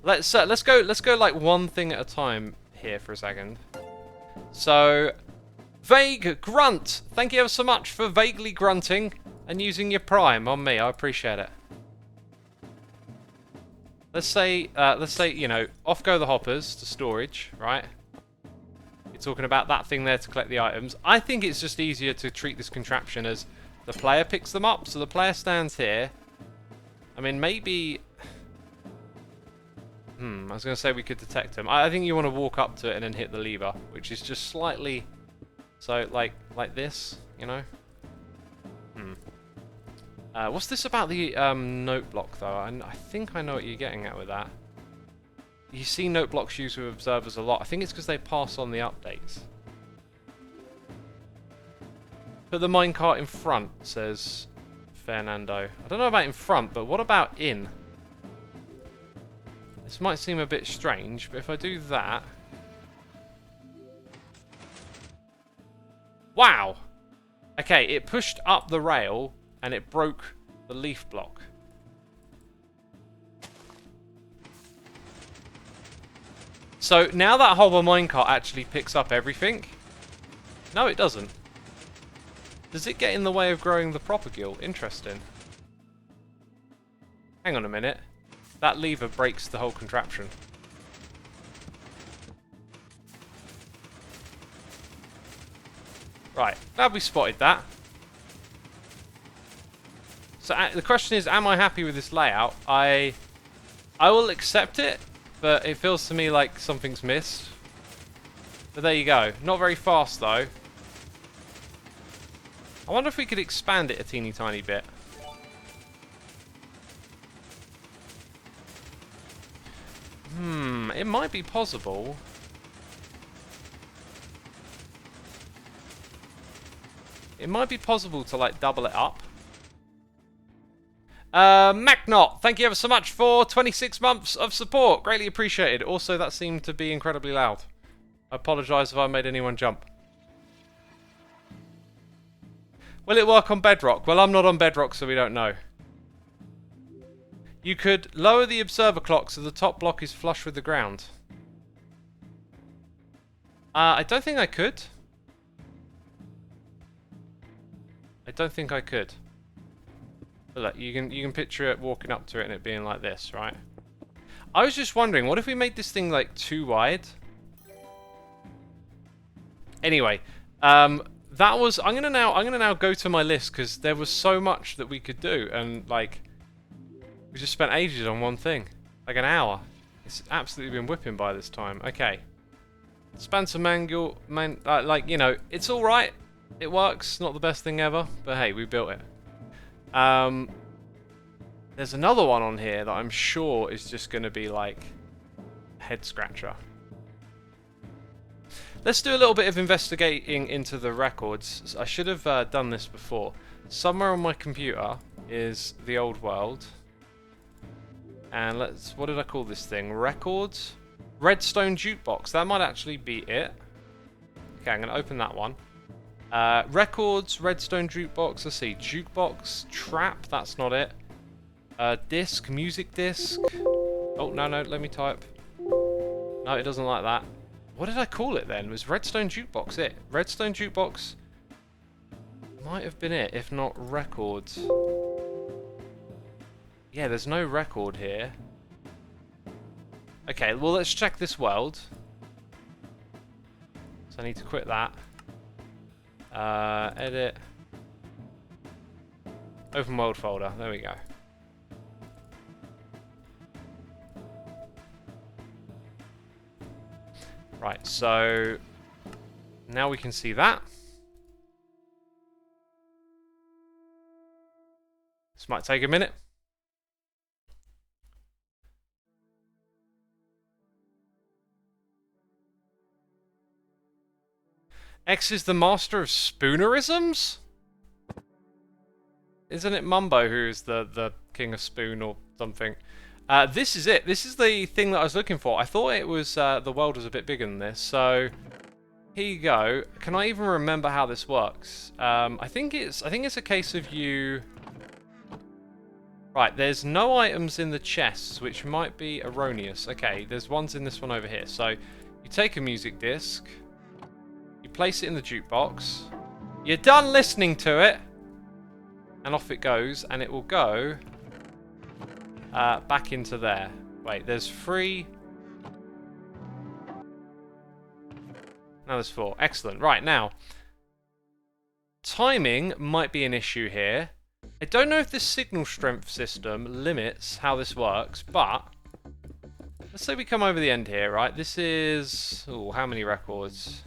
Let's go like one thing at a time here for a second. So, Vague Grunt, thank you ever so much for vaguely grunting and using your prime on me. I appreciate it. let's say, you know, off go the hoppers to storage, right? You're talking about that thing there to collect the items. I think it's just easier to treat this contraption as the player picks them up. So the player stands here. I mean, maybe... I was going to say we could detect him. I think you want to walk up to it and then hit the lever, which is just slightly... So, like this, you know? What's this about the note block, though? I think I know what you're getting at with that. You see note blocks used with observers a lot. I think it's because they pass on the updates. Put the minecart in front, says Fernando. I don't know about in front, but what about in? This might seem a bit strange, but if I do that... Wow! Okay, it pushed up the rail and it broke the leaf block. So now that hover minecart actually picks up everything. No, it doesn't. Does it get in the way of growing the propagule? Interesting. Hang on a minute. That lever breaks the whole contraption. Right, glad we spotted that. So the question is, am I happy with this layout? I will accept it, but it feels to me like something's missed. But there you go. Not very fast though. I wonder if we could expand it a teeny tiny bit. It might be possible. It might be possible to like double it up. Macnot, thank you ever so much for 26 months of support. Greatly appreciated. Also, that seemed to be incredibly loud. I apologise if I made anyone jump. Will it work on Bedrock? Well, I'm not on Bedrock, so we don't know. You could lower the observer clock so the top block is flush with the ground. I don't think I could. I don't think I could. But look, you can picture it walking up to it and it being like this, right? I was just wondering, what if we made this thing like too wide? Anyway, that was. I'm gonna now go to my list because there was so much that we could do, and like we just spent ages on one thing, like an hour. It's absolutely been whipping by this time. Okay, dispenser mangle, like you know, it's all right. It works. Not the best thing ever, but hey, we built it. There's another one on here that I'm sure is just going to be like a head scratcher. Let's do a little bit of investigating into the records. I should have done this before. Somewhere on my computer is the old world. And what did I call this thing? Records? Redstone Jukebox. That might actually be it. Okay, I'm going to open that one. Records, Redstone Jukebox, let's see, Jukebox, Trap, that's not it. Disc, music disc. Oh, no, let me type. No, it doesn't like that. What did I call it then? Was Redstone Jukebox it? Redstone Jukebox might have been it, if not records. Yeah, there's no record here. Okay, well, let's check this world. So I need to quit that. Edit. Open world folder. There we go. Right, so now we can see that. This might take a minute. X is the master of spoonerisms? Isn't it Mumbo who is the king of spoon or something? This is it. This is the thing that I was looking for. I thought it was the world was a bit bigger than this. So here you go. Can I even remember how this works? I think it's a case of you. Right, there's no items in the chests, which might be erroneous. Okay, there's ones in this one over here. So you take a music disc. Place it in the jukebox. You're done listening to it, and off it goes, and it will go back into there. Wait, there's 3. Now there's 4. Excellent. Right, now. Timing might be an issue here. I don't know if this signal strength system limits how this works, but let's say we come over the end here, right? This is... oh, how many records?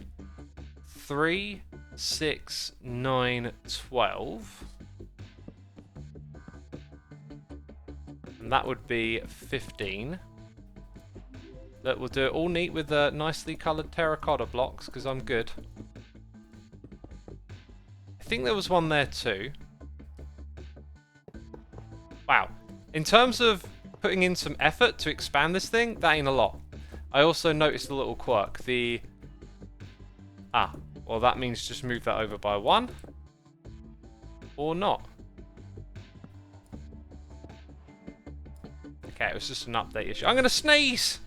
3, 6, 9, 12. And that would be 15. Look, we'll do it all neat with the nicely coloured terracotta blocks, because I'm good. I think there was one there too. Wow. In terms of putting in some effort to expand this thing, that ain't a lot. I also noticed a little quirk. The... ah, well that means just move that over by 1. Or not. Okay, it was just an update issue. I'm gonna sneeze!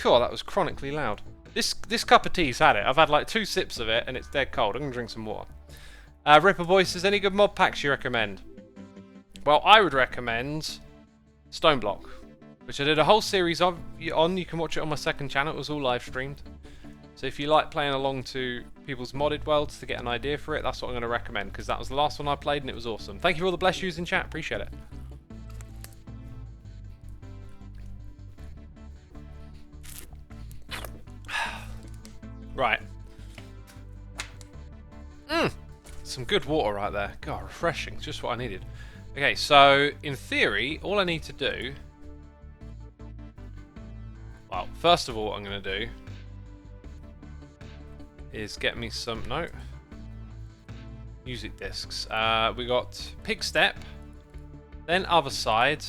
God, that was chronically loud. This cup of tea's had it. I've had like 2 sips of it and it's dead cold. I'm gonna drink some water. Ripper Boy says, any good mod packs you recommend? Well, I would recommend Stone Block, which I did a whole series of on. You can watch it on my second channel. It was all live streamed. So if you like playing along to people's modded worlds to get an idea for it, that's what I'm going to recommend, because that was the last one I played and it was awesome. Thank you for all the bless yous in chat. Appreciate it. Right. Some good water right there. God, refreshing. Just what I needed. Okay, so in theory, all I need to do... well, first of all, what I'm going to do is get me some... no. Music discs. We got Pig Step, then Other Side.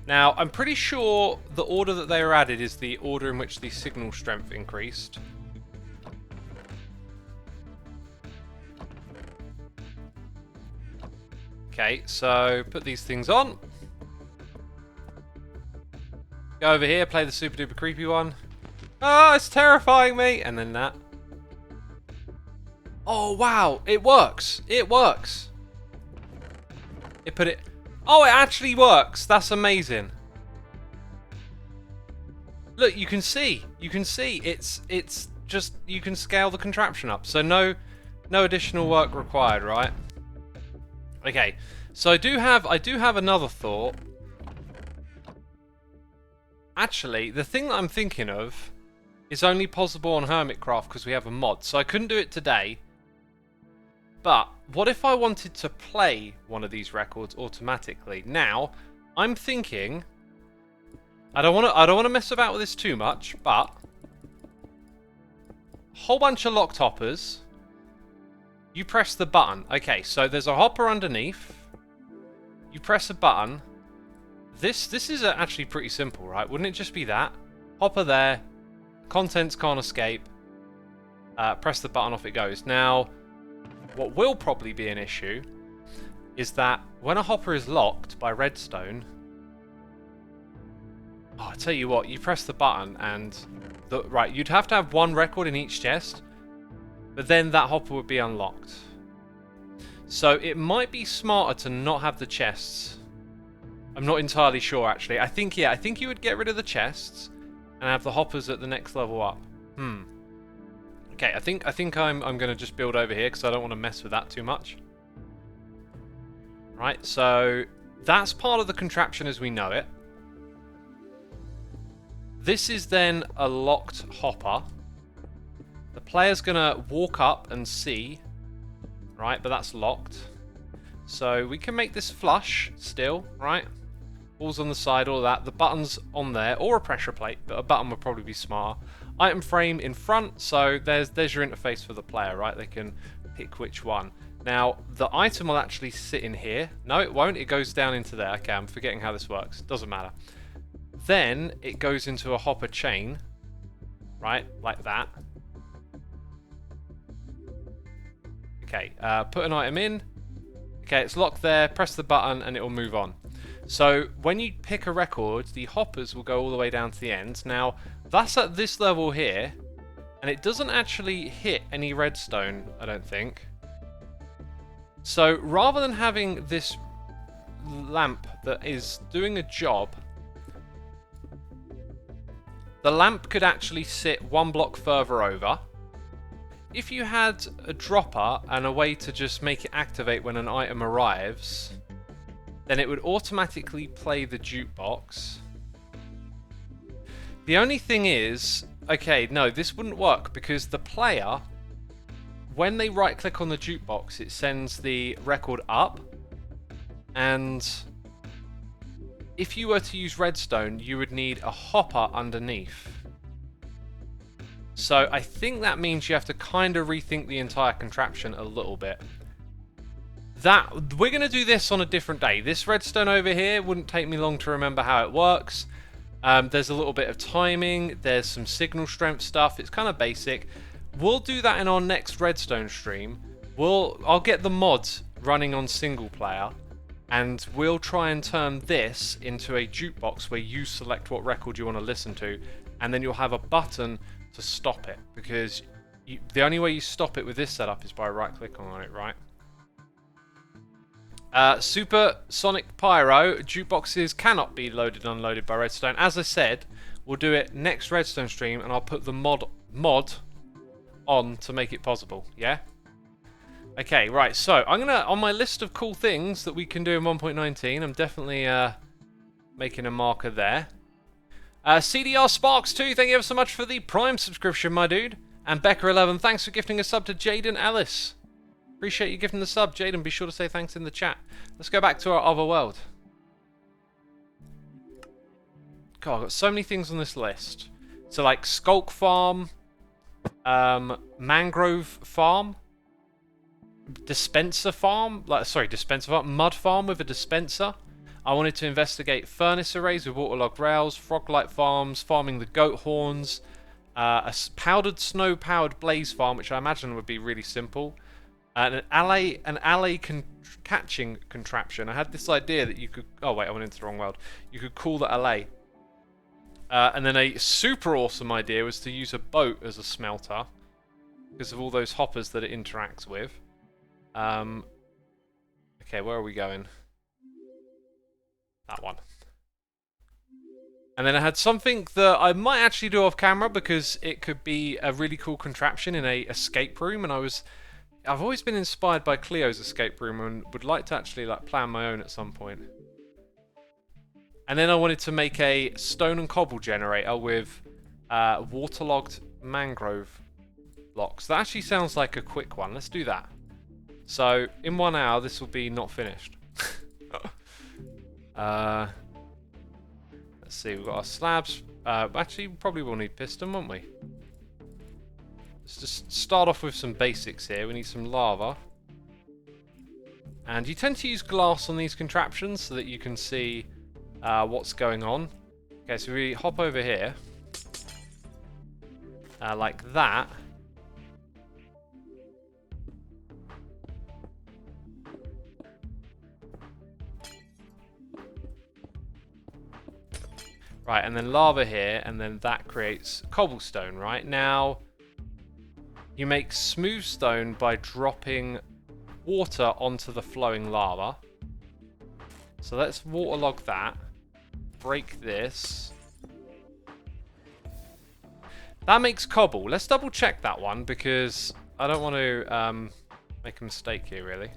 Now, I'm pretty sure the order that they were added is the order in which the signal strength increased. Okay, so put these things on. Go over here, play the super duper creepy one. Oh, it's terrifying me! And then that. Oh, wow, it works! It works! It put it... oh, it actually works! That's amazing. Look, you can see. You can see. It's just... you can scale the contraption up. So no additional work required, right? Okay, so I do have another thought. Actually, the thing that I'm thinking of is only possible on Hermitcraft because we have a mod. So I couldn't do it today. But what if I wanted to play one of these records automatically? Now, I'm thinking I don't want to mess about with this too much, but whole bunch of locked hoppers. You press the button. Okay, so there's a hopper underneath. You press a button. This is actually pretty simple, right? Wouldn't it just be that? Hopper there. Contents can't escape. Press the button, off it goes. Now, what will probably be an issue is that when a hopper is locked by redstone... oh, I tell you what, you press the button and... right, you'd have to have 1 record in each chest. But then that hopper would be unlocked. So it might be smarter to not have the chests. I'm not entirely sure, actually. I think you would get rid of the chests and have the hoppers at the next level up. Okay, I think I'm going to just build over here because I don't want to mess with that too much. Right, so that's part of the contraption as we know it. This is then a locked hopper. The player's gonna walk up and see, right, but that's locked. So we can make this flush still, right? Walls on the side, all that. The button's on there, or a pressure plate, but a button would probably be smarter. Item frame in front, so there's your interface for the player, right? They can pick which one. Now, the item will actually sit in here. No, it won't. It goes down into there. Okay, I'm forgetting how this works. Doesn't matter. Then it goes into a hopper chain, right? Like that. Okay, put an item in. Okay, it's locked there. Press the button and it will move on. So when you pick a record, the hoppers will go all the way down to the end. Now, that's at this level here, and it doesn't actually hit any redstone, I don't think. So rather than having this lamp that is doing a job. The lamp could actually sit one block further over. If you had a dropper and a way to just make it activate when an item arrives, then it would automatically play the jukebox. The only thing is, okay, no, this wouldn't work because the player, when they right click on the jukebox, it sends the record up, and if you were to use redstone, you would need a hopper underneath. So I think that means you have to kind of rethink the entire contraption a little bit. We're going to do this on a different day. This redstone over here wouldn't take me long to remember how it works. There's a little bit of timing, there's some signal strength stuff, it's kind of basic. We'll do that in our next redstone stream. I'll get the mods running on single player, and we'll try and turn this into a jukebox where you select what record you want to listen to, and then you'll have a button to stop it, because the only way you stop it with this setup is by right clicking on it, right? Super Sonic Pyro, jukeboxes cannot be loaded and unloaded by redstone. As I said, we'll do it next redstone stream, and I'll put the mod on to make it possible, yeah? Okay, right, so I'm gonna, on my list of cool things that we can do in 1.19, I'm definitely making a marker there. CDR Sparks 2, thank you ever so much for the Prime subscription, my dude. And Becca11, thanks for gifting a sub to Jaden Ellis. Appreciate you giving the sub, Jaden. Be sure to say thanks in the chat. Let's go back to our other world. God, I've got so many things on this list. So, like, Skulk Farm, Mangrove Farm, Dispenser Farm, Dispenser Farm, Mud Farm with a dispenser. I wanted to investigate furnace arrays with waterlogged rails, Froglight Farms, farming the goat horns, a powdered snow-powered blaze farm, which I imagine would be really simple. An alley catching contraption. I had this idea that you could... Oh, wait, I went into the wrong world. You could call that alley. And then a super awesome idea was to use a boat as a smelter, because of all those hoppers that it interacts with. Okay, where are we going? That one. And then I had something that I might actually do off camera, because it could be a really cool contraption in a escape room, and I've always been inspired by Cleo's escape room and would like to actually plan my own at some point. And then I wanted to make a stone and cobble generator with waterlogged mangrove blocks. That actually sounds like a quick one. Let's do that. So in 1 hour this will be not finished. Let's see, we've got our slabs. Actually, we probably will need piston, won't we? Let's just start off with some basics here. We need some lava. And you tend to use glass on these contraptions so that you can see what's going on. Okay, so we hop over here. Like that. Right, and then lava here, and then that creates cobblestone, right? Now, you make smooth stone by dropping water onto the flowing lava. So let's waterlog that. Break this. That makes cobble. Let's double check that one, because I don't want to make a mistake here, really.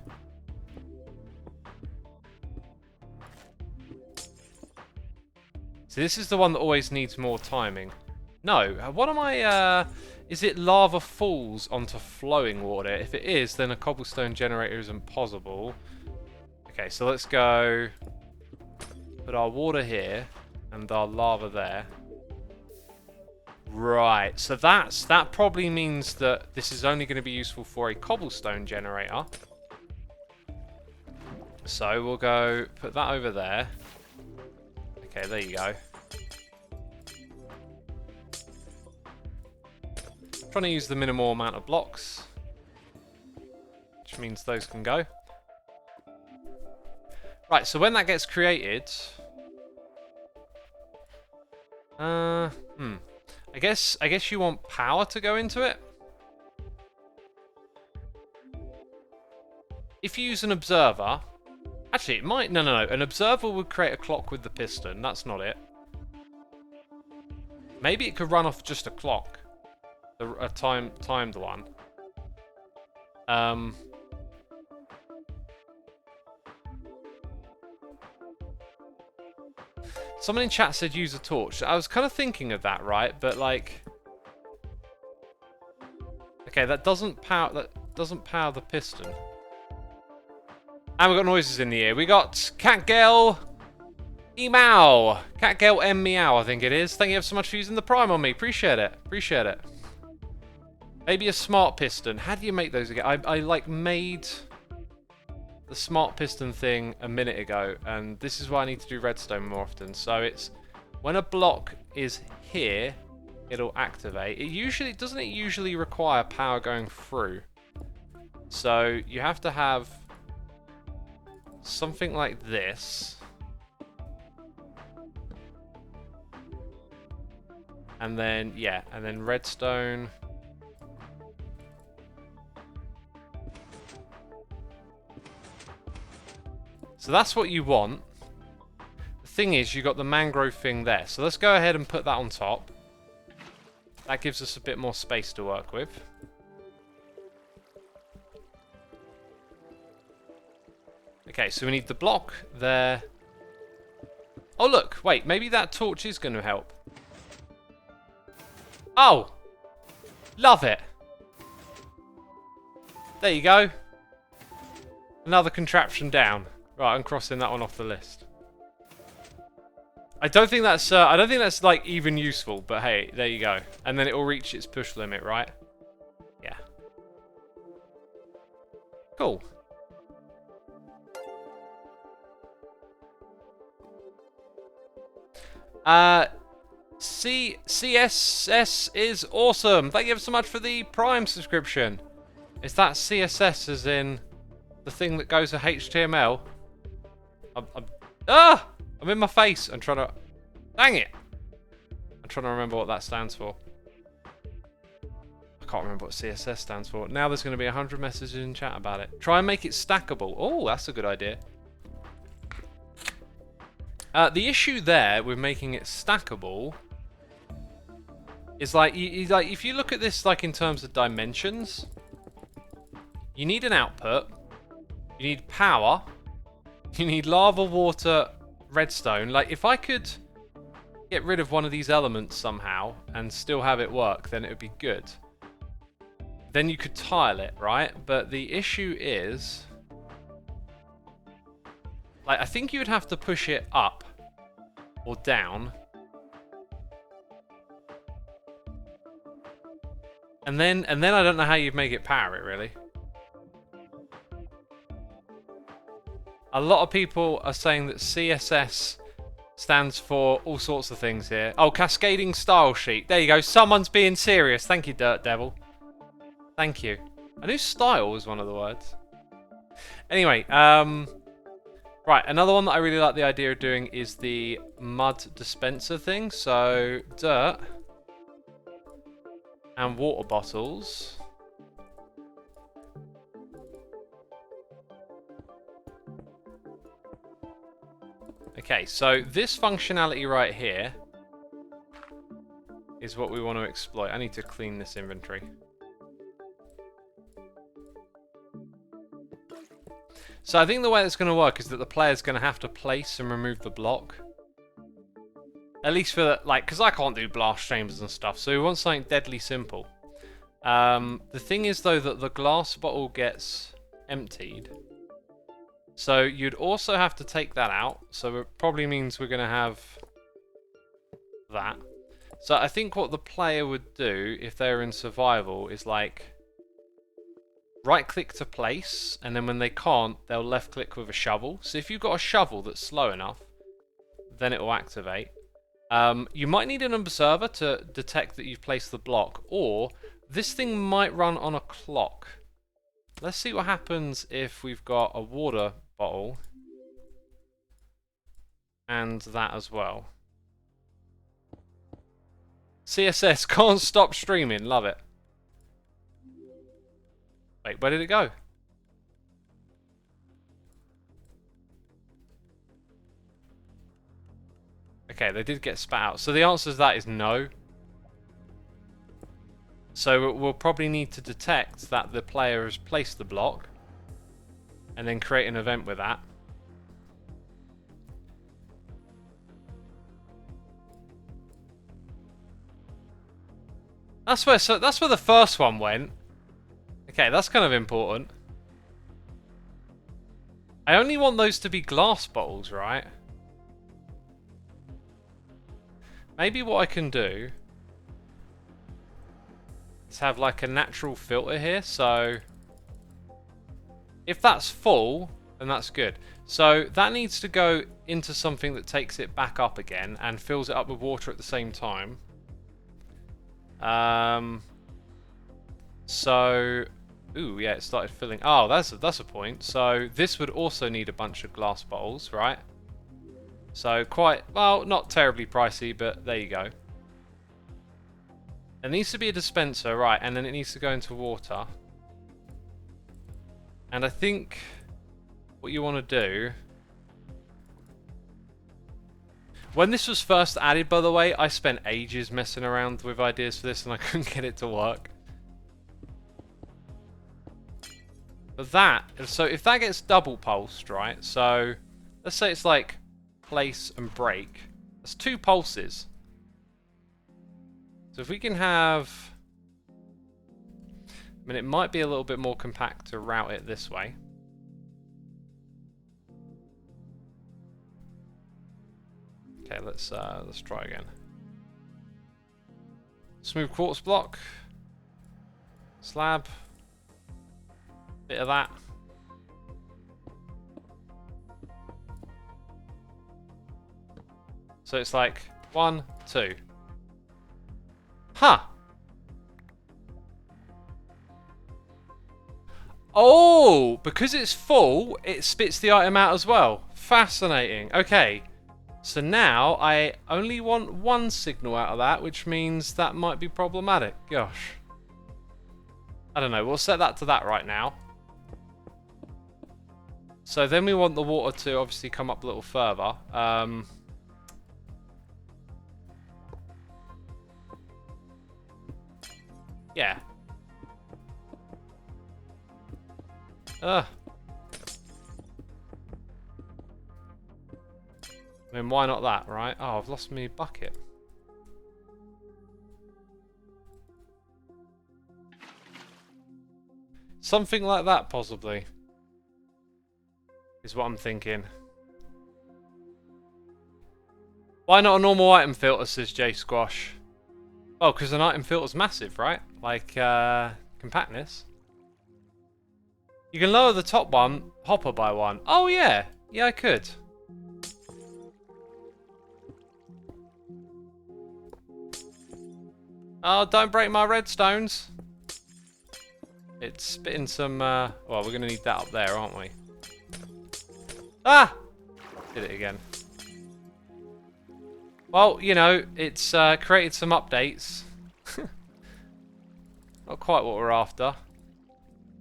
So this is the one that always needs more timing. No, what am I... is it lava falls onto flowing water? If it is, then a cobblestone generator isn't possible. Okay, so let's go... Put our water here, and our lava there. Right, so that probably means that this is only going to be useful for a cobblestone generator. So we'll go put that over there. Okay, there you go. Trying to use the minimal amount of blocks, which means those can go. Right, so when that gets created, I guess you want power to go into it. If you use an observer, Actually, it might... No, no, no. An observer would create a clock with the piston. That's not it. Maybe it could run off just a clock. A timed one. Someone in chat said use a torch. I was kind of thinking of that, right? But like... Okay, that doesn't power the piston. And we've got noises in the ear. We got Catgirl Meow. Catgirl M Meow, I think it is. Thank you ever so much for using the Prime on me. Appreciate it. Appreciate it. Maybe a smart piston. How do you make those again? I like made the smart piston thing a minute ago, and this is why I need to do redstone more often. So it's when a block is here, it'll activate. Doesn't it usually require power going through? So you have to have something like this. And then, yeah, and then redstone. So that's what you want. The thing is, you got the mangrove thing there. So let's go ahead and put that on top. That gives us a bit more space to work with. Okay, so we need the block there. Oh, look, wait, maybe that torch is going to help. Oh! Love it! There you go. Another contraption down. Right, I'm crossing that one off the list. I don't think that's like even useful, but hey, there you go. And then it will reach its push limit, right? Yeah. Cool. CSS is awesome. Thank you ever so much for the Prime subscription. Is that CSS as in the thing that goes to HTML? I'm in my face. I'm trying to... Dang it. I'm trying to remember what that stands for. I can't remember what CSS stands for. Now there's going to be 100 messages in chat about it. Try and make it stackable. Oh, that's a good idea. The issue there with making it stackable is like, if you look at this like in terms of dimensions, you need an output, you need power, you need lava, water, redstone. Like if I could get rid of one of these elements somehow and still have it work, then it would be good. Then you could tile it, right? But the issue is, like, I think you would have to push it up or down. And then I don't know how you'd make it power it, really. A lot of people are saying that CSS stands for all sorts of things here. Oh, cascading style sheet. There you go. Someone's being serious. Thank you, Dirt Devil. Thank you. I knew style was one of the words. Anyway, right, another one that I really like the idea of doing is the mud dispenser thing. So, dirt and water bottles. Okay, so this functionality right here is what we want to exploit. I need to clean this inventory. So I think the way that's going to work is that the player's going to have to place and remove the block. At least for the, like, because I can't do blast chambers and stuff, so we want something deadly simple. The thing is though that the glass bottle gets emptied. So you'd also have to take that out, so it probably means we're going to have that. So I think what the player would do if they're in survival is like right click to place, and then when they can't, they'll left click with a shovel. So if you've got a shovel that's slow enough, then it will activate. You might need an observer to detect that you've placed the block, or this thing might run on a clock. Let's see what happens if we've got a water bottle and that as well. CSS can't stop streaming, love it. Wait, where did it go? Okay, they did get spat out. So the answer to that is no. So we'll probably need to detect that the player has placed the block and then create an event with that. That's where the first one went. Okay, that's kind of important. I only want those to be glass bottles, right? Maybe what I can do is have like a natural filter here. So if that's full, then that's good. So that needs to go into something that takes it back up again and fills it up with water at the same time. So, ooh, yeah, it started filling. Oh, that's a point. So this would also need a bunch of glass bottles, right? So quite, well, not terribly pricey, but there you go. It needs to be a dispenser, right? And then it needs to go into water. And I think what you want to do. When this was first added, by the way, I spent ages messing around with ideas for this and I couldn't get it to work. But that, so if that gets double pulsed, right? So let's say it's like place and break. That's 2 pulses. So if we can have, I mean, it might be a little bit more compact to route it this way. Okay, let's try again. Smooth quartz block, slab, bit of that. So it's like 1, 2. Huh. Oh, because it's full, it spits the item out as well. Fascinating. Okay. So now I only want 1 signal out of that, which means that might be problematic. Gosh. I don't know. We'll set that to that right now. So then we want the water to obviously come up a little further. Yeah. I mean, why not that, right? Oh, I've lost my bucket. Something like that, possibly. Is what I'm thinking. Why not a normal item filter, says J Squash. Oh, because an item filter's massive, right? Like, compactness. You can lower the top one, hopper by 1. Oh, yeah. Yeah, I could. Oh, don't break my redstones. It's spitting some, well, we're going to need that up there, aren't we? Ah! Did it again. Well, you know, it's created some updates. Not quite what we're after.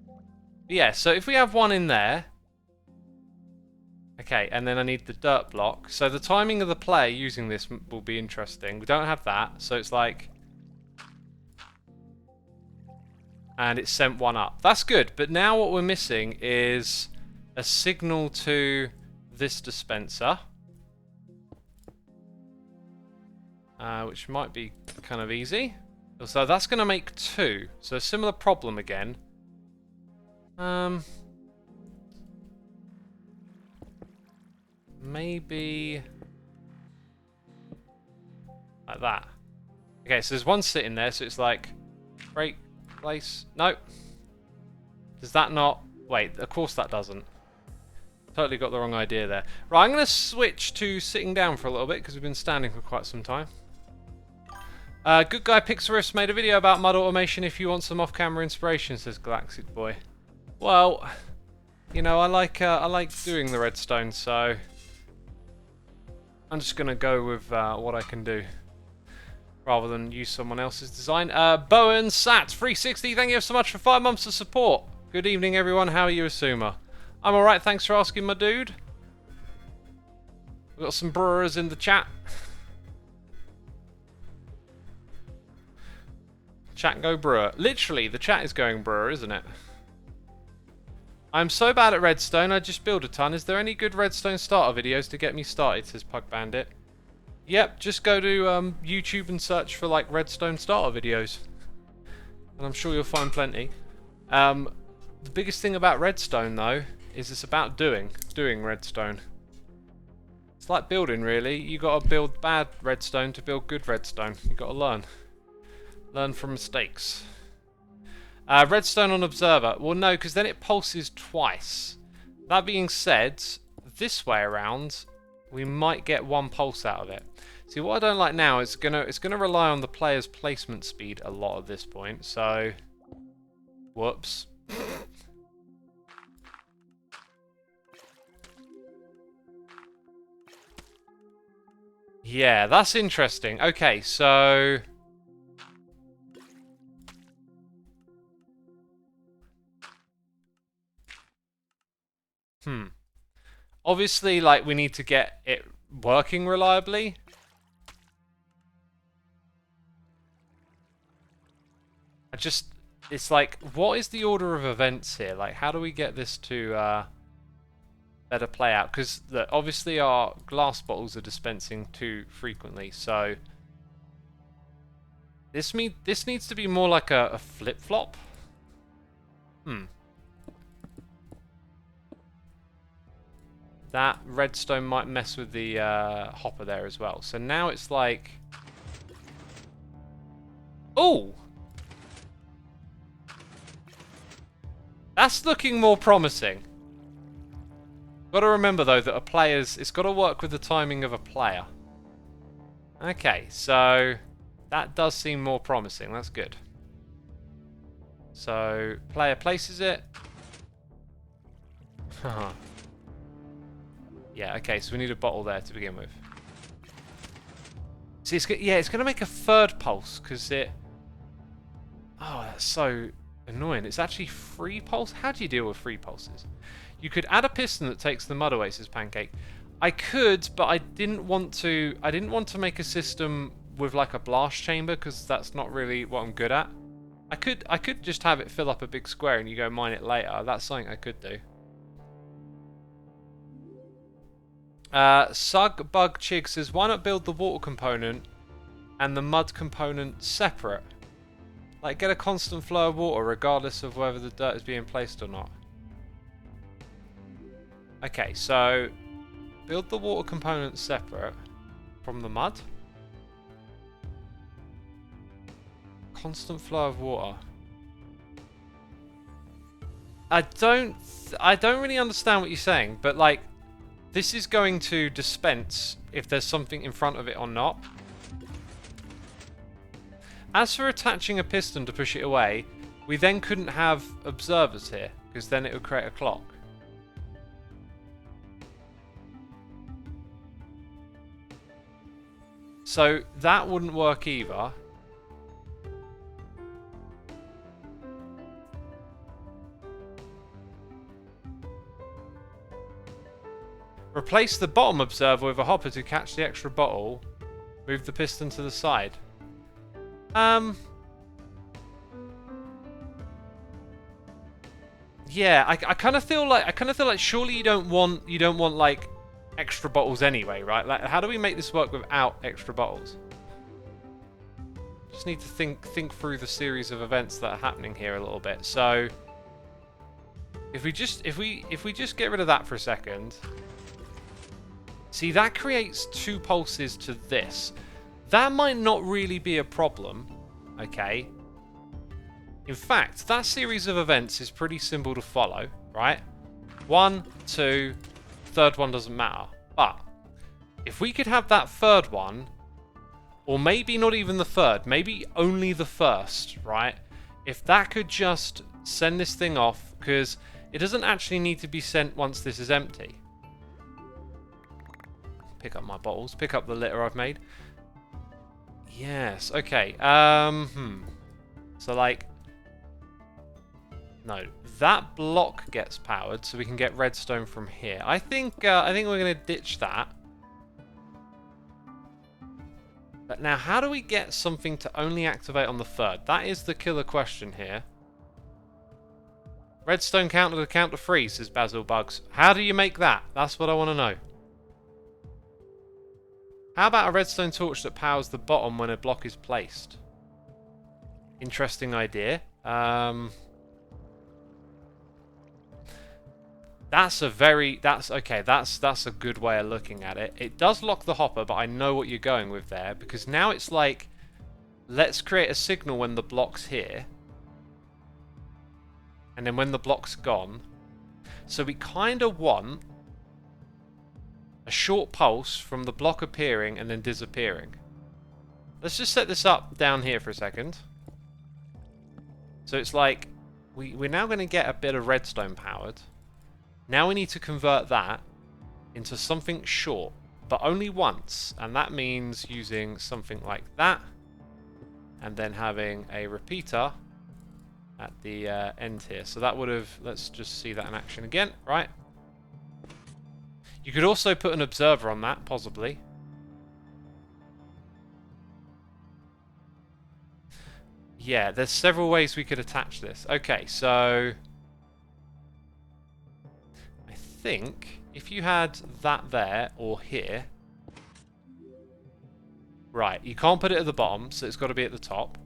But yeah, so if we have 1 in there. Okay, and then I need the dirt block. So the timing of the play using this will be interesting. We don't have that, so it's like... And it's sent 1 up. That's good, but now what we're missing is a signal to this dispenser. Which might be kind of easy. So that's going to make 2. So a similar problem again. Maybe... like that. Okay, so there's 1 sitting there, so it's like... break... place. Nope. Does that not... wait, of course that doesn't. Totally got the wrong idea there. Right, I'm going to switch to sitting down for a little bit because we've been standing for quite some time. Good Guy Pixarifs made a video about mud automation if you want some off-camera inspiration, says Galactic Boy. Well, you know, I like doing the redstone, so I'm just going to go with what I can do, rather than use someone else's design. Bowen Sat 360, thank you so much for 5 months of support. Good evening, everyone. How are you, Xisuma? I'm all right. Thanks for asking, my dude. We've got some brewers in the chat. Chat go brewer. Literally, the chat is going brewer, isn't it? I'm so bad at redstone, I just build a ton. Is there any good redstone starter videos to get me started, says Pug Bandit. Yep, just go to YouTube and search for like redstone starter videos. And I'm sure you'll find plenty. The biggest thing about redstone though, is it's about doing redstone. It's like building really. You gotta build bad redstone to build good redstone. You gotta learn. Learn from mistakes. Redstone on observer. Well, no, because then it pulses twice. That being said, this way around, we might get one pulse out of it. See, what I don't like now is it's gonna rely on the player's placement speed a lot at this point. So, whoops. Yeah, that's interesting. Okay, so. Obviously, like, we need to get it working reliably. It's like, what is the order of events here? Like, how do we get this to better play out? Because obviously our glass bottles are dispensing too frequently, so this needs to be more like a flip-flop. That redstone might mess with the hopper there as well. So now it's like... Oh! That's looking more promising. Got to remember though that it's got to work with the timing of a player. Okay, so that does seem more promising. That's good. So player places it. Yeah, okay, so we need a bottle there to begin with. See, it's going to make a third pulse, because it... Oh, that's so annoying. It's actually 3 pulse? How do you deal with 3 pulses? You could add a piston that takes them away, says Pancake. I could, but I didn't want to make a system with like a blast chamber, because that's not really what I'm good at. I could just have it fill up a big square and you go mine it later. That's something I could do. Sug Bug Chig says, why not build the water component and the mud component separate? Like, get a constant flow of water regardless of whether the dirt is being placed or not. Okay, so build the water component separate from the mud. Constant flow of water. I don't really understand what you're saying, but like, this is going to dispense if there's something in front of it or not. As for attaching a piston to push it away, we then couldn't have observers here, because then it would create a clock. So that wouldn't work either. Replace the bottom observer with a hopper to catch the extra bottle. Move the piston to the side. Yeah, I kind of feel like surely you don't want like extra bottles anyway, right? Like, how do we make this work without extra bottles? Just need to think through the series of events that are happening here a little bit. So if we just get rid of that for a second. See, that creates 2 pulses to this. That might not really be a problem, okay? In fact, that series of events is pretty simple to follow, right? 1, 2, third one doesn't matter. But if we could have that third one, or maybe not even the third, maybe only the first, right? If that could just send this thing off, because it doesn't actually need to be sent once this is empty. Pick up my bottles, pick up the litter I've made. Yes, okay. So like, no, that block gets powered, so we can get redstone from here. I think we're gonna ditch that. But now, how do we get something to only activate on the 3rd? That is the killer question here. Redstone counter to count to 3, says Basil Bugs. How do you make that? That's what I want to know. How about a redstone torch that powers the bottom when a block is placed? Interesting idea. That's a good way of looking at it. It does lock the hopper, but I know what you're going with there, because now it's like, let's create a signal when the block's here, and then when the block's gone. So we kind of want a short pulse from the block appearing and then disappearing. Let's just set this up down here for a second. So it's like, we're now going to get a bit of redstone powered. Now we need to convert that into something short, but only once. And that means using something like that, and then having a repeater at the end here. So that would have, let's just see that in action again, right? You could also put an observer on that, possibly. Yeah, there's several ways we could attach this. Okay, so I think if you had that there or here, right, you can't put it at the bottom, so it's got to be at the top.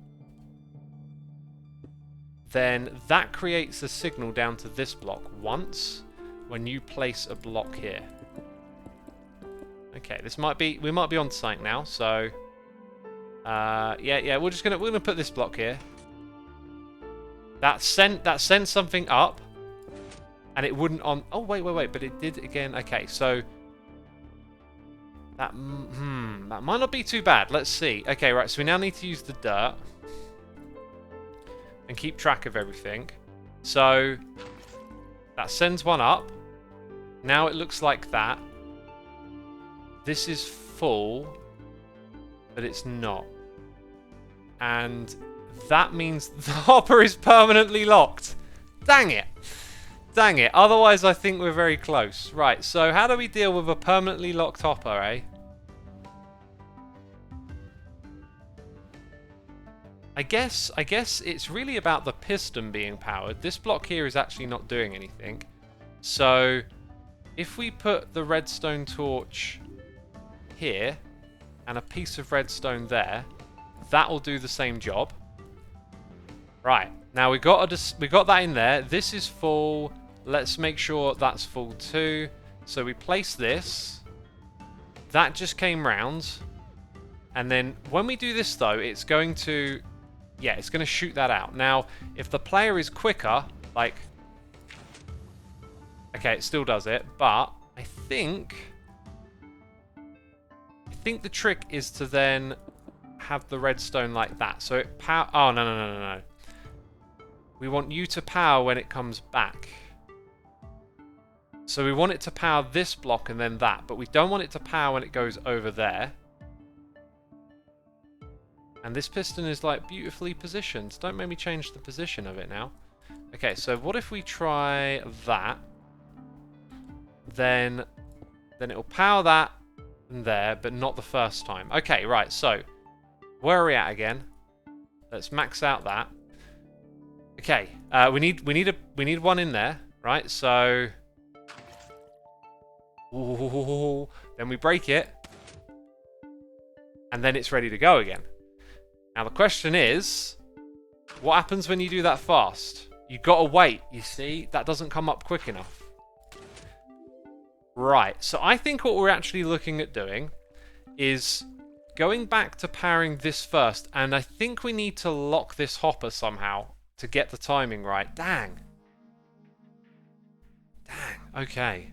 Then that creates a signal down to this block once when you place a block here. Okay, we might be on site now, so yeah, we're gonna put this block here. That sent something up, and it wouldn't on. Oh wait, but it did again. Okay, so that might not be too bad. Let's see. Okay, right. So we now need to use the dirt and keep track of everything. So that sends one up. Now it looks like that. This is full, but it's not. And that means the hopper is permanently locked. Dang it. Dang it. Otherwise, I think we're very close. Right, so how do we deal with a permanently locked hopper, eh? I guess it's really about the piston being powered. This block here is actually not doing anything. So if we put the redstone torch here and a piece of redstone there, that will do the same job. Right, now we got that in there. This is full. Let's make sure that's full too. So we place this. That just came round. And then when we do this though, it's going to, yeah, it's going to shoot that out. Now, if the player is quicker, like, okay, it still does it, but I think the trick is to then have the redstone like that. So it power. Oh no. We want you to power when it comes back. So we want it to power this block and then that, but we don't want it to power when it goes over there. And this piston is like beautifully positioned. Don't make me change the position of it now. Okay, so what if we try that? Then it'll power that and there, but not the first time. Okay, right, so where are we at again? Let's max out that. Okay, we need one in there, right? So ooh, then we break it, and then it's ready to go again. Now the question is, what happens when you do that fast? You gotta wait, you see? That doesn't come up quick enough. Right, so I think what we're actually looking at doing is going back to powering this first, and I think we need to lock this hopper somehow to get the timing right. Dang, okay.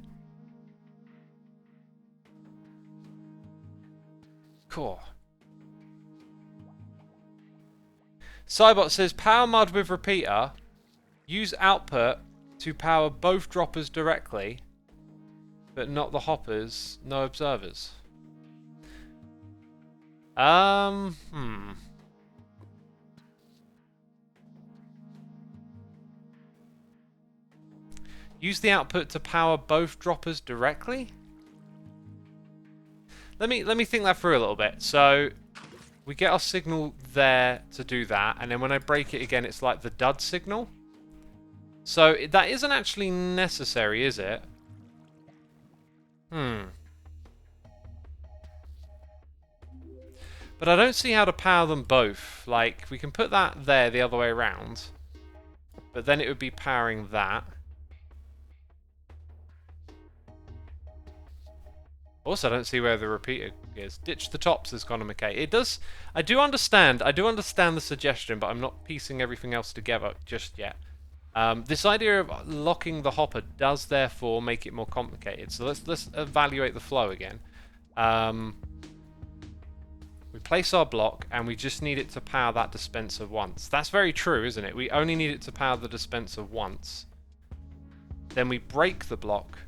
Cool. Cybot says, power mud with repeater. Use output to power both droppers directly, but not the hoppers. No observers. Use the output to power both droppers directly? Let me think that through a little bit. So we get our signal there to do that, and then when I break it again, it's like the dud signal. So that isn't actually necessary, is it? But I don't see how to power them both. Like, we can put that there the other way around, but then it would be powering that. Also, I don't see where the repeater is. Ditch the tops, has gone on McKay. It does. I do understand the suggestion, but I'm not piecing everything else together just yet. This idea of locking the hopper does therefore make it more complicated. So let's evaluate the flow again. We place our block, and we just need it to power that dispenser once. That's very true, isn't it? We only need it to power the dispenser once. Then we break the block.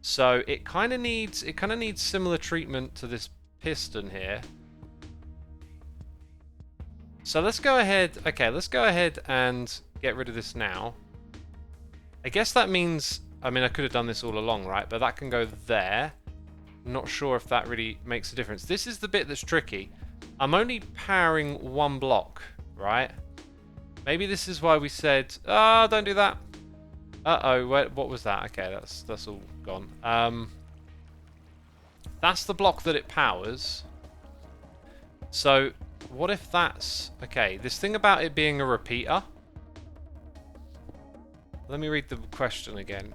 So it kind of needs similar treatment to this piston here. So let's go ahead. Okay, let's go ahead and get rid of this now. I guess that means, I mean, I could have done this all along, right? But that can go there. Not sure if that really makes a difference. This is the bit that's tricky. I'm only powering one block, right? Maybe this is why we said, oh, don't do that. Uh-oh, what was that? Okay, that's all gone. That's the block that it powers. So, what if that's... Okay, this thing about it being a repeater. Let me read the question again.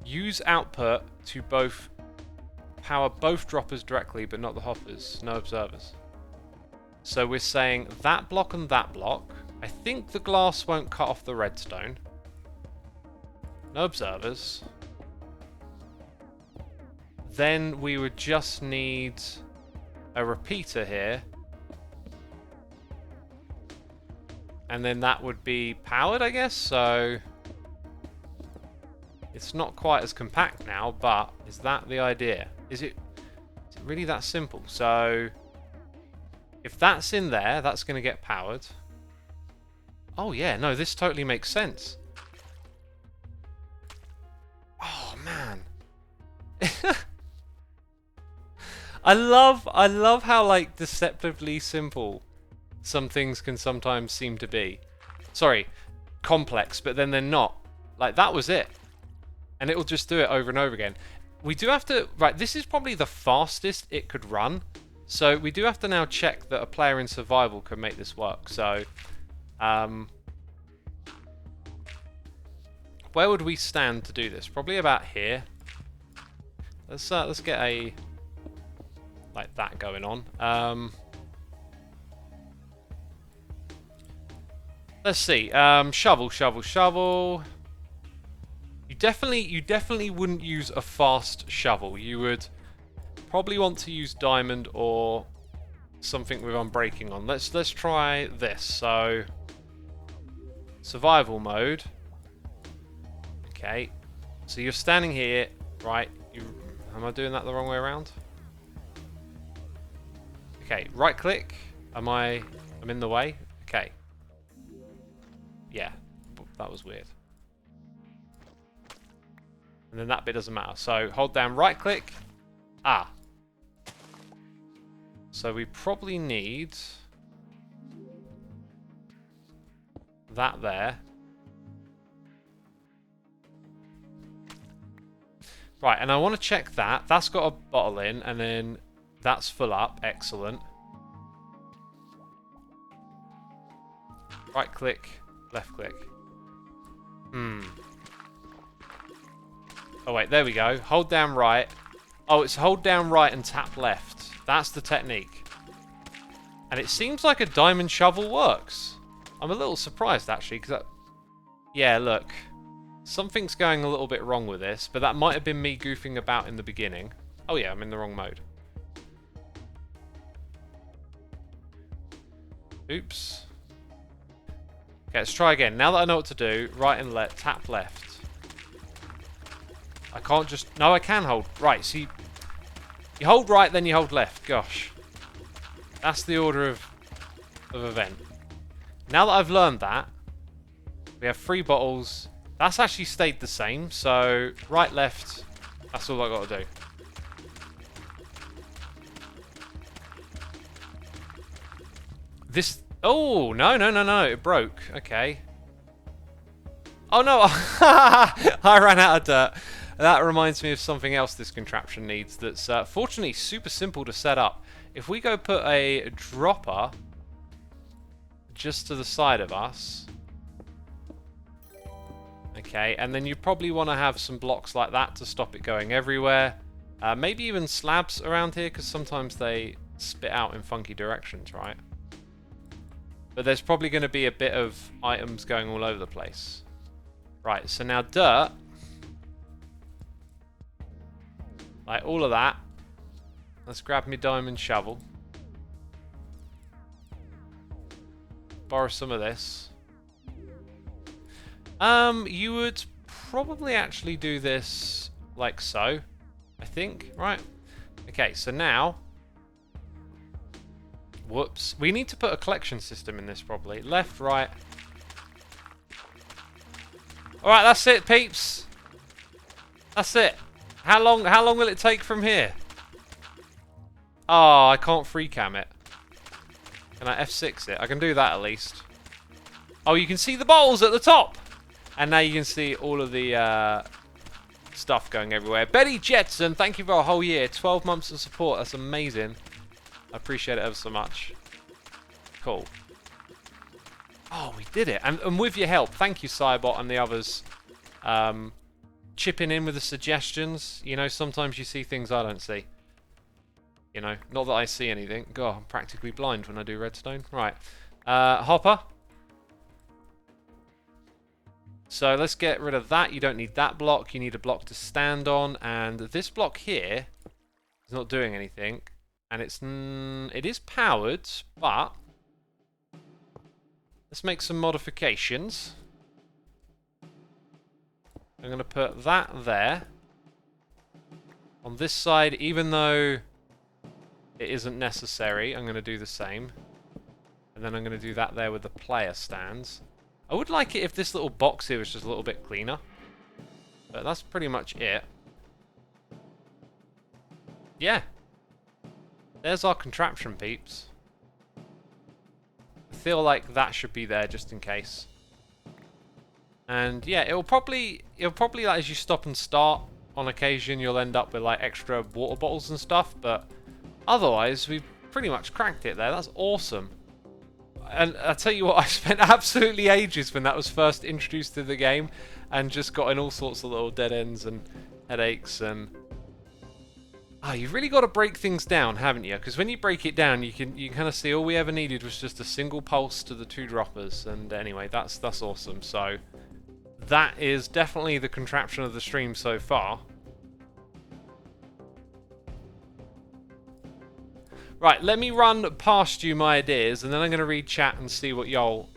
Use output to both power both droppers directly, but not the hoppers. No observers. So we're saying that block and that block. I think the glass won't cut off the redstone. No observers. Then we would just need a repeater here. And then that would be powered, I guess. So it's not quite as compact now, but is that the idea? Is it really that simple? So if that's in there, that's going to get powered. Oh yeah, no, this totally makes sense. Oh man. I love how like deceptively simple some things can sometimes seem to be. Sorry, complex, but then they're not. Like that was it. And it'll just do it over and over again. We do have to, right, this is probably the fastest it could run. So we do have to now check that a player in survival can make this work. So, where would we stand to do this? Probably about here. Let's get a like that going on. Let's see. Shovel, shovel, shovel. You definitely wouldn't use a fast shovel. You would probably want to use diamond or something with unbreaking on. Let's try this. So survival mode. Okay. So you're standing here, right? Am I doing that the wrong way around? Okay, right click. I'm in the way? Okay. Yeah, that was weird. And then that bit doesn't matter. So hold down right click. Ah. So we probably need that there. Right, and I want to check that. That's got a bottle in, and then that's full up. Excellent. Right click, left click. Oh wait, there we go. Hold down right. Oh, it's hold down right and tap left. That's the technique. And it seems like a diamond shovel works. I'm a little surprised actually, because yeah, look. Something's going a little bit wrong with this, but that might have been me goofing about in the beginning. Oh yeah, I'm in the wrong mode. Oops. Okay, let's try again. Now that I know what to do, right and left, tap left. I can't just... No, I can hold. Right, so you hold right, then you hold left. Gosh. That's the order of event. Now that I've learned that, we have 3 bottles. That's actually stayed the same. So, right, left, that's all I got to do. This... Oh, no, no, no, no. It broke. Okay. Oh, no. I ran out of dirt. That reminds me of something else this contraption needs that's fortunately super simple to set up. If we go put a dropper just to the side of us... Okay, and then you probably want to have some blocks like that to stop it going everywhere. Maybe even slabs around here, because sometimes they spit out in funky directions, right? But there's probably going to be a bit of items going all over the place. Right, so now dirt. Like all of that. Let's grab me diamond shovel. Borrow some of this. You would probably actually do this like so, I think, right? Okay, so now... Whoops. We need to put a collection system in this probably. Left, right. Alright, that's it, peeps. That's it. How long will it take from here? Oh, I can't free cam it. Can I F6 it? I can do that at least. Oh, you can see the bottles at the top! And now you can see all of the stuff going everywhere. Betty Jetson, thank you for a whole year. 12 months of support. That's amazing. I appreciate it ever so much. Cool. Oh, we did it. And with your help. Thank you, Cybot and the others. Chipping in with the suggestions. You know, sometimes you see things I don't see. You know, not that I see anything. God, I'm practically blind when I do redstone. Right. Hopper. So let's get rid of that. You don't need that block. You need a block to stand on. And this block here is not doing anything. And it is powered, but let's make some modifications. I'm going to put that there. On this side, even though it isn't necessary, I'm going to do the same. And then I'm going to do that there with the player stands. I would like it if this little box here was just a little bit cleaner. But that's pretty much it. Yeah. There's our contraption, peeps. I feel like that should be there just in case. And yeah, it'll probably like, as you stop and start, on occasion you'll end up with like extra water bottles and stuff, but otherwise we've pretty much cracked it there. That's awesome. And I tell you what, I spent absolutely ages when that was first introduced to the game, and just got in all sorts of little dead ends and headaches and... Ah, you've really got to break things down, haven't you? Because when you break it down, you can kind of see all we ever needed was just a single pulse to the 2 droppers. And anyway, that's awesome. So that is definitely the contraption of the stream so far. Right, let me run past you my ideas, and then I'm going to read chat and see what y'all...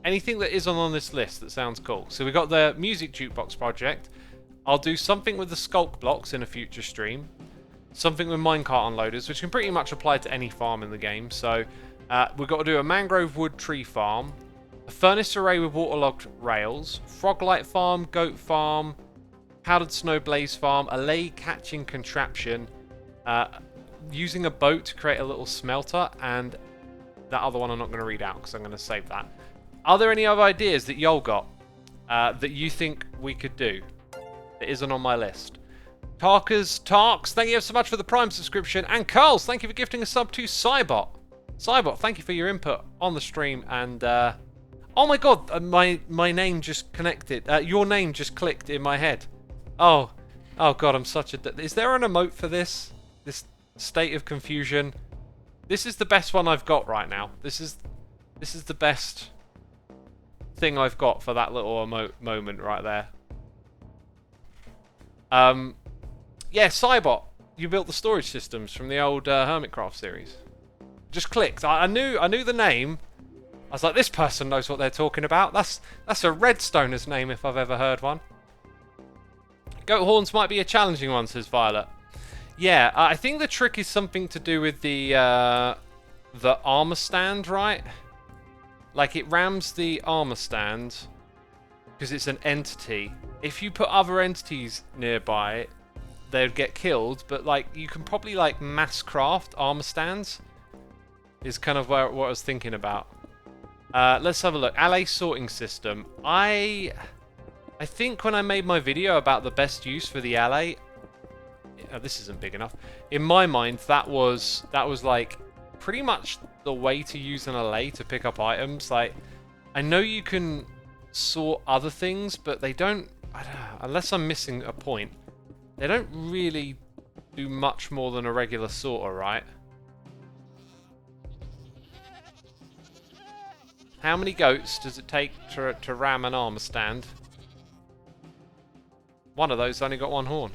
anything that is on this list that sounds cool. So we've got the Music Jukebox project. I'll do something with the sculk blocks in a future stream. Something with minecart unloaders, which can pretty much apply to any farm in the game. So we've got to do a mangrove wood tree farm, a furnace array with waterlogged rails, froglight farm, goat farm, powdered snow blaze farm, a lay catching contraption, using a boat to create a little smelter, and that other one I'm not going to read out because I'm going to save that. Are there any other ideas that y'all got that you think we could do that isn't on my list? Tarks, thank you so much for the Prime subscription. And Carls, thank you for gifting a sub to Cybot. Cybot, thank you for your input on the stream. And, oh my god, my name just connected. Your name just clicked in my head. Oh god, I'm such a... Is there an emote for this? This state of confusion? This is the best one I've got right now. This is the best thing I've got for that little emote moment right there. Yeah, Cybot, you built the storage systems from the old Hermitcraft series. Just clicked. I knew the name. I was like, this person knows what they're talking about. That's a Redstoner's name if I've ever heard one. Goat horns might be a challenging one, says Violet. Yeah, I think the trick is something to do with the armor stand, right? Like, it rams the armor stand because it's an entity. If you put other entities nearby, they'd get killed, but like you can probably like mass craft armor stands. is kind of what I was thinking about. Let's have a look. Alley sorting system. I think when I made my video about the best use for the alley, this isn't big enough. In my mind, that was like pretty much the way to use an alley to pick up items. Like, I know you can sort other things, but they don't. I don't know, unless I'm missing a point, they don't really do much more than a regular sorter, right? How many goats does it take to ram an armor stand? One of those only got one horn.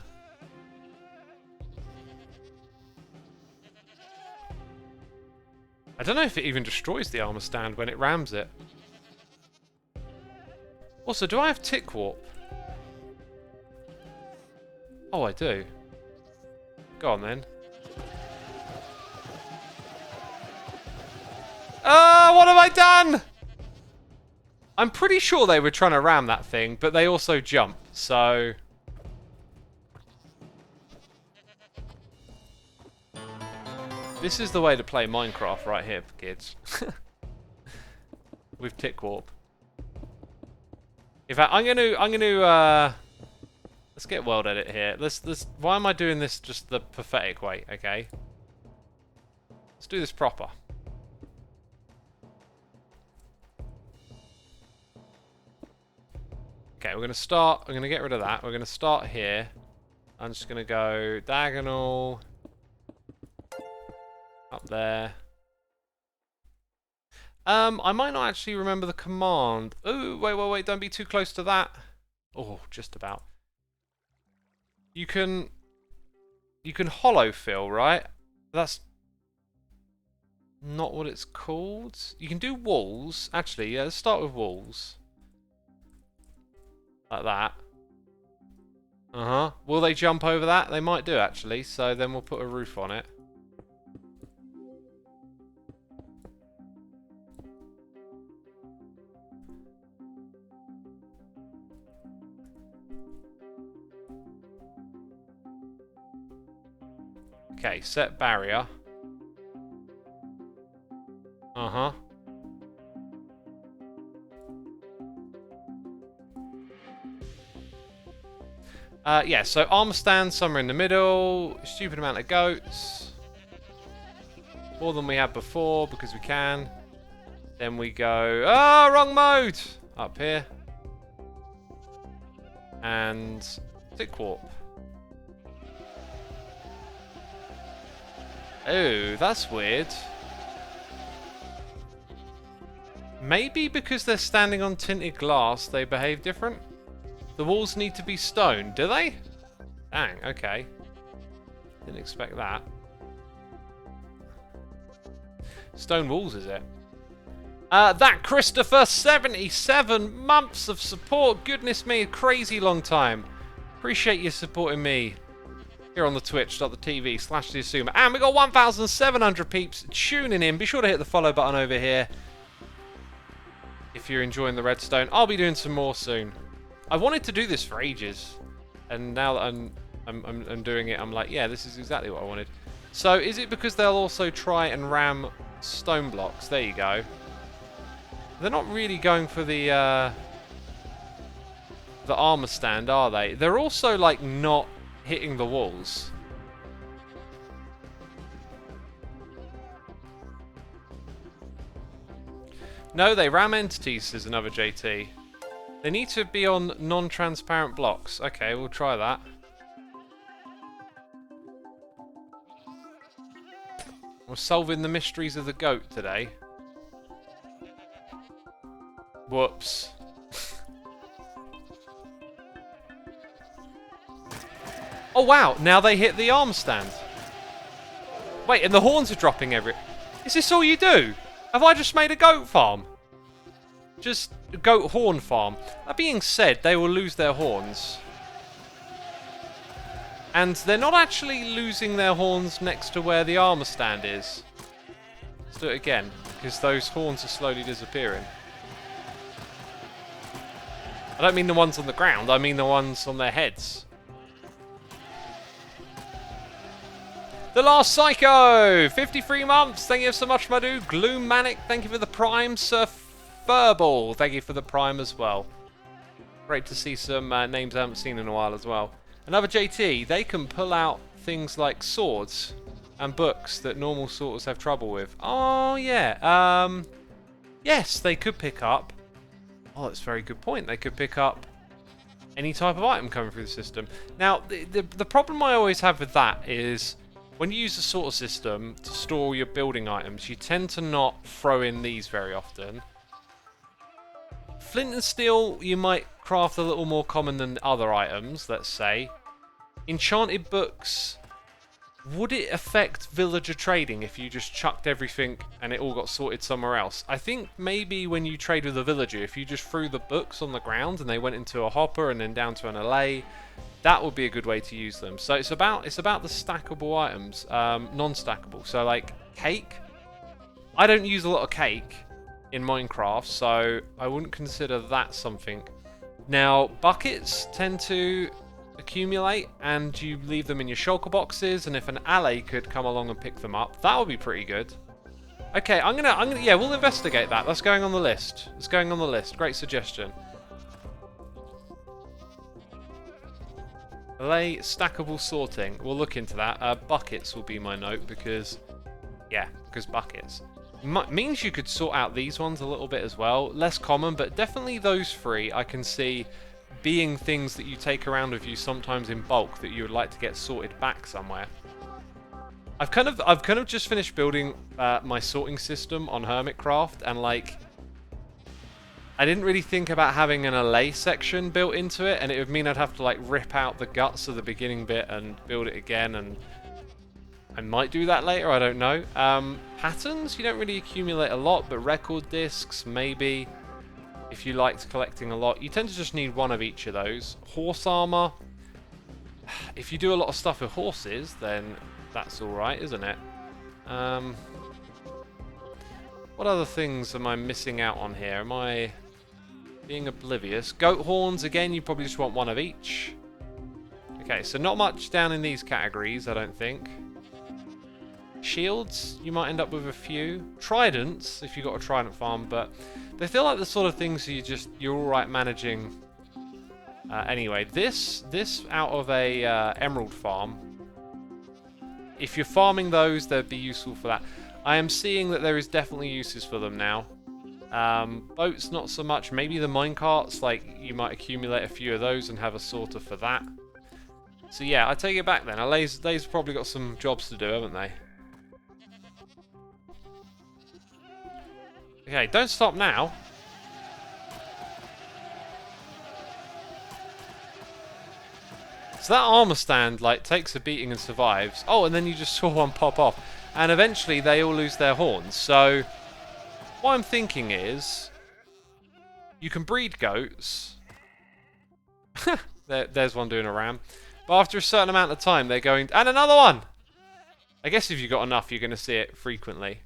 I don't know if it even destroys the armor stand when it rams it. Also, do I have tick warp? Oh, I do. Go on then. Ah, what have I done? I'm pretty sure they were trying to ram that thing, but they also jump, so... This is the way to play Minecraft right here, kids. With tick warp. In fact, I'm gonna let's get world edit here. Why am I doing this just the pathetic way, okay? Let's do this proper. Okay, we're gonna get rid of that. We're gonna start here. I'm just gonna go diagonal up there. I might not actually remember the command. Oh, wait, don't be too close to that. Oh, just about. You can hollow fill, right? That's not what it's called. You can do walls. Actually, yeah, let's start with walls. Like that. Uh-huh. Will they jump over that? They might do, actually. So then we'll put a roof on it. Okay, set barrier. Uh-huh. Yeah, so armor stand somewhere in the middle. Stupid amount of goats. More than we had before, because we can. Then we go... Oh, wrong mode! Up here. And... tick warp. Oh, that's weird. Maybe because they're standing on tinted glass, they behave different? The walls need to be stone, do they? Dang, okay. Didn't expect that. Stone walls, is it? That Christopher, 77 months of support. Goodness me, a crazy long time. Appreciate you supporting me here on the twitch.tv/Xisuma. And we got 1,700 peeps tuning in. Be sure to hit the follow button over here if you're enjoying the redstone. I'll be doing some more soon. I wanted to do this for ages, and now that I'm doing it, I'm like, yeah, this is exactly what I wanted. So is it because they'll also try and ram stone blocks? There you go. They're not really going for the armor stand, are they? They're also like not hitting the walls. No, they ram entities, says another JT. They need to be on non-transparent blocks. Okay, we'll try that. We're solving the mysteries of the goat today. Whoops. Oh wow, now they hit the arm stand. Wait, and the horns are dropping every... Is this all you do? Have I just made a goat farm? Just a goat horn farm. That being said, they will lose their horns. And they're not actually losing their horns next to where the armor stand is. Let's do it again, because those horns are slowly disappearing. I don't mean the ones on the ground, I mean the ones on their heads. The Last Psycho! 53 months! Thank you so much, my dude. Gloom Manic, thank you for the Prime. Sir Furball, thank you for the Prime as well. Great to see some names I haven't seen in a while as well. Another JT, they can pull out things like swords and books that normal sorters have trouble with. Oh, yeah. Yes, they could pick up. Oh, that's a very good point. They could pick up any type of item coming through the system. Now, the problem I always have with that is when you use the sorter system to store your building items, you tend to not throw in these very often. Flint and steel, you might craft a little more common than other items, let's say. Enchanted books, would it affect villager trading if you just chucked everything and it all got sorted somewhere else? I think maybe when you trade with a villager, if you just threw the books on the ground and they went into a hopper and then down to an allay, that would be a good way to use them. So it's about the stackable items, non-stackable. So like cake, I don't use a lot of cake in Minecraft, so I wouldn't consider that something. Now buckets tend to accumulate and you leave them in your shulker boxes, and if an allay could come along and pick them up, that would be pretty good. Okay, I'm gonna yeah, we'll investigate that. That's going on the list. It's going on the list. Great suggestion. Allay stackable sorting. We'll look into that. Buckets will be my note because buckets means you could sort out these ones a little bit as well. Less common, but definitely those three I can see being things that you take around with you sometimes in bulk that you would like to get sorted back somewhere. I've kind of just finished building my sorting system on Hermitcraft, and like I didn't really think about having an allay section built into it, and it would mean I'd have to like rip out the guts of the beginning bit and build it again, and I might do that later, I don't know. Patterns, you don't really accumulate a lot, but record discs, maybe. If you liked collecting a lot, you tend to just need one of each of those. Horse armor, if you do a lot of stuff with horses, then that's alright, isn't it? What other things am I missing out on here? Am I being oblivious? Goat horns, again, you probably just want one of each. Okay, so not much down in these categories, I don't think. Shields, you might end up with a few. Tridents, if you've got a trident farm, but they feel like the sort of things you're alright managing. Anyway, this out of a emerald farm, if you're farming those, they'd be useful for that. I am seeing that there is definitely uses for them now. Boats, not so much. Maybe the minecarts, like you might accumulate a few of those and have a sorter for that. So yeah, I take it back then. They've probably got some jobs to do, haven't they? Okay, don't stop now. So that armor stand like takes a beating and survives. Oh, and then you just saw one pop off. And eventually they all lose their horns. So what I'm thinking is you can breed goats. There's one doing a ram. But after a certain amount of time they're going... And another one! I guess if you've got enough you're going to see it frequently.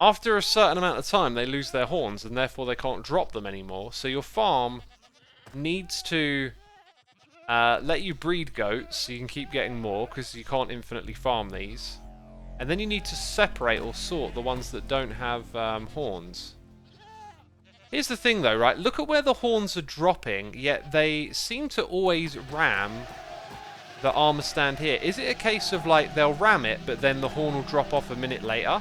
After a certain amount of time, they lose their horns, and therefore they can't drop them anymore. So your farm needs to let you breed goats, so you can keep getting more, because you can't infinitely farm these. And then you need to separate or sort the ones that don't have horns. Here's the thing, though, right? Look at where the horns are dropping, yet they seem to always ram the armor stand here. Is it a case of, like, they'll ram it, but then the horn will drop off a minute later?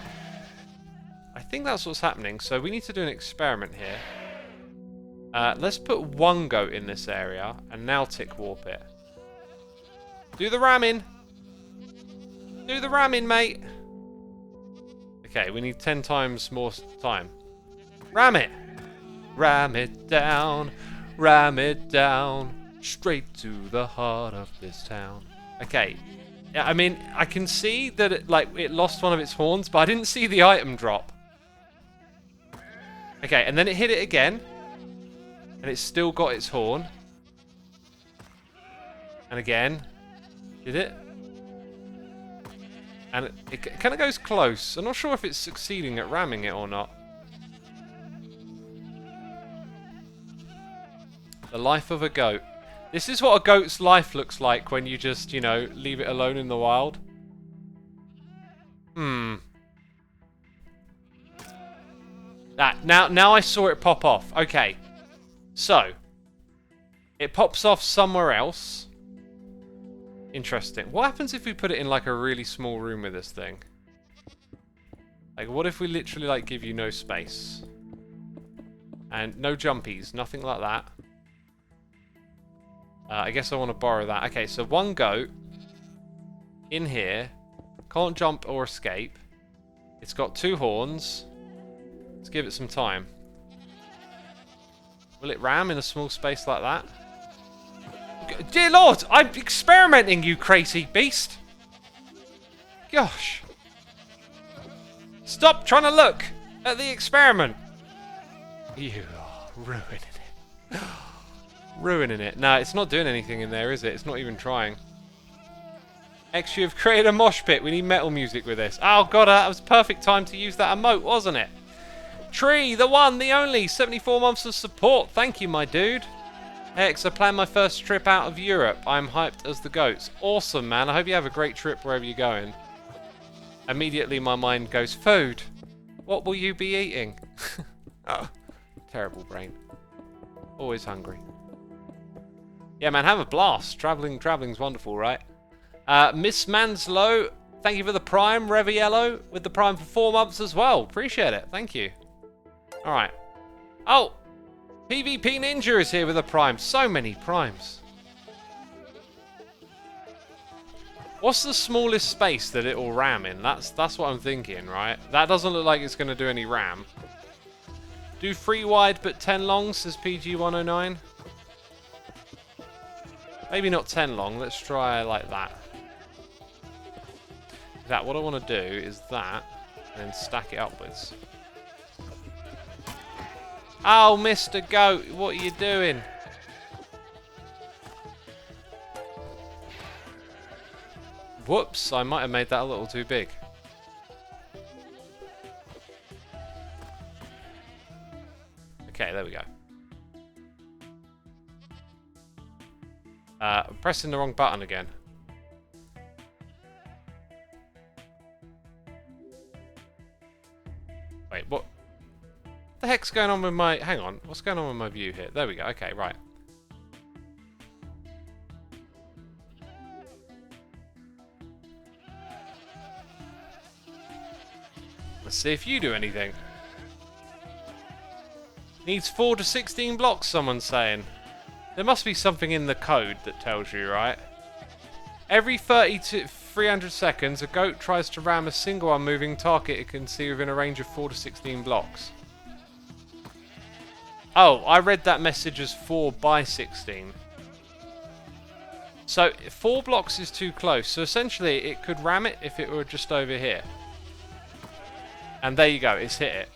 I think that's what's happening, so we need to do an experiment here. Let's put one goat in this area, and now tick warp it. Do the ramming! Do the ramming, mate! Okay, we need 10 times more time. Ram it! Ram it down, straight to the heart of this town. Okay, yeah, I mean, I can see that it lost one of its horns, but I didn't see the item drop. Okay, and then it hit it again. And it's still got its horn. And again. Did it? And it kind of goes close. I'm not sure if it's succeeding at ramming it or not. The life of a goat. This is what a goat's life looks like when you just, you know, leave it alone in the wild. Now I saw it pop off. Okay. So, it pops off somewhere else. Interesting. What happens if we put it in like a really small room with this thing? Like, what if we literally like give you no space? And no jumpies, nothing like that. I guess I want to borrow that. Okay, so one goat in here. Can't jump or escape. It's got 2 horns. Let's give it some time. Will it ram in a small space like that? Dear Lord, I'm experimenting, you crazy beast. Gosh. Stop trying to look at the experiment. You are ruining it. Ruining it. No, it's not doing anything in there, is it? It's not even trying. X, you have created a mosh pit. We need metal music with this. Oh, God, that was perfect time to use that emote, wasn't it? Tree, the one, the only. 74 months of support. Thank you, my dude. X, I plan my first trip out of Europe. I'm hyped as the goats. Awesome, man. I hope you have a great trip wherever you're going. Immediately, my mind goes, food. What will you be eating? Oh, terrible brain. Always hungry. Yeah, man, have a blast. Traveling's wonderful, right? Miss Manslow, thank you for the Prime. Reviello with the Prime for 4 months as well. Appreciate it. Thank you. All right. Oh, PvP Ninja is here with a Prime. So many Primes. What's the smallest space that it will ram in? That's what I'm thinking, right? That doesn't look like it's going to do any ram. Do 3 wide but 10 long, says PG109. Maybe not 10 long. Let's try like that. What I want to do is that, and then stack it upwards. Oh, Mr. Goat, what are you doing? Whoops, I might have made that a little too big. Okay, there we go. I'm pressing the wrong button again. Wait, what the heck's going on with my... Hang on, what's going on with my view here? There we go, okay, right. Let's see if you do anything. Needs 4 to 16 blocks, someone's saying. There must be something in the code that tells you, right? Every 30 to 300 seconds, a goat tries to ram a single unmoving target it can see within a range of 4 to 16 blocks. Oh, I read that message as 4 by 16. So 4 blocks is too close. So essentially it could ram it if it were just over here. And there you go, it's hit it.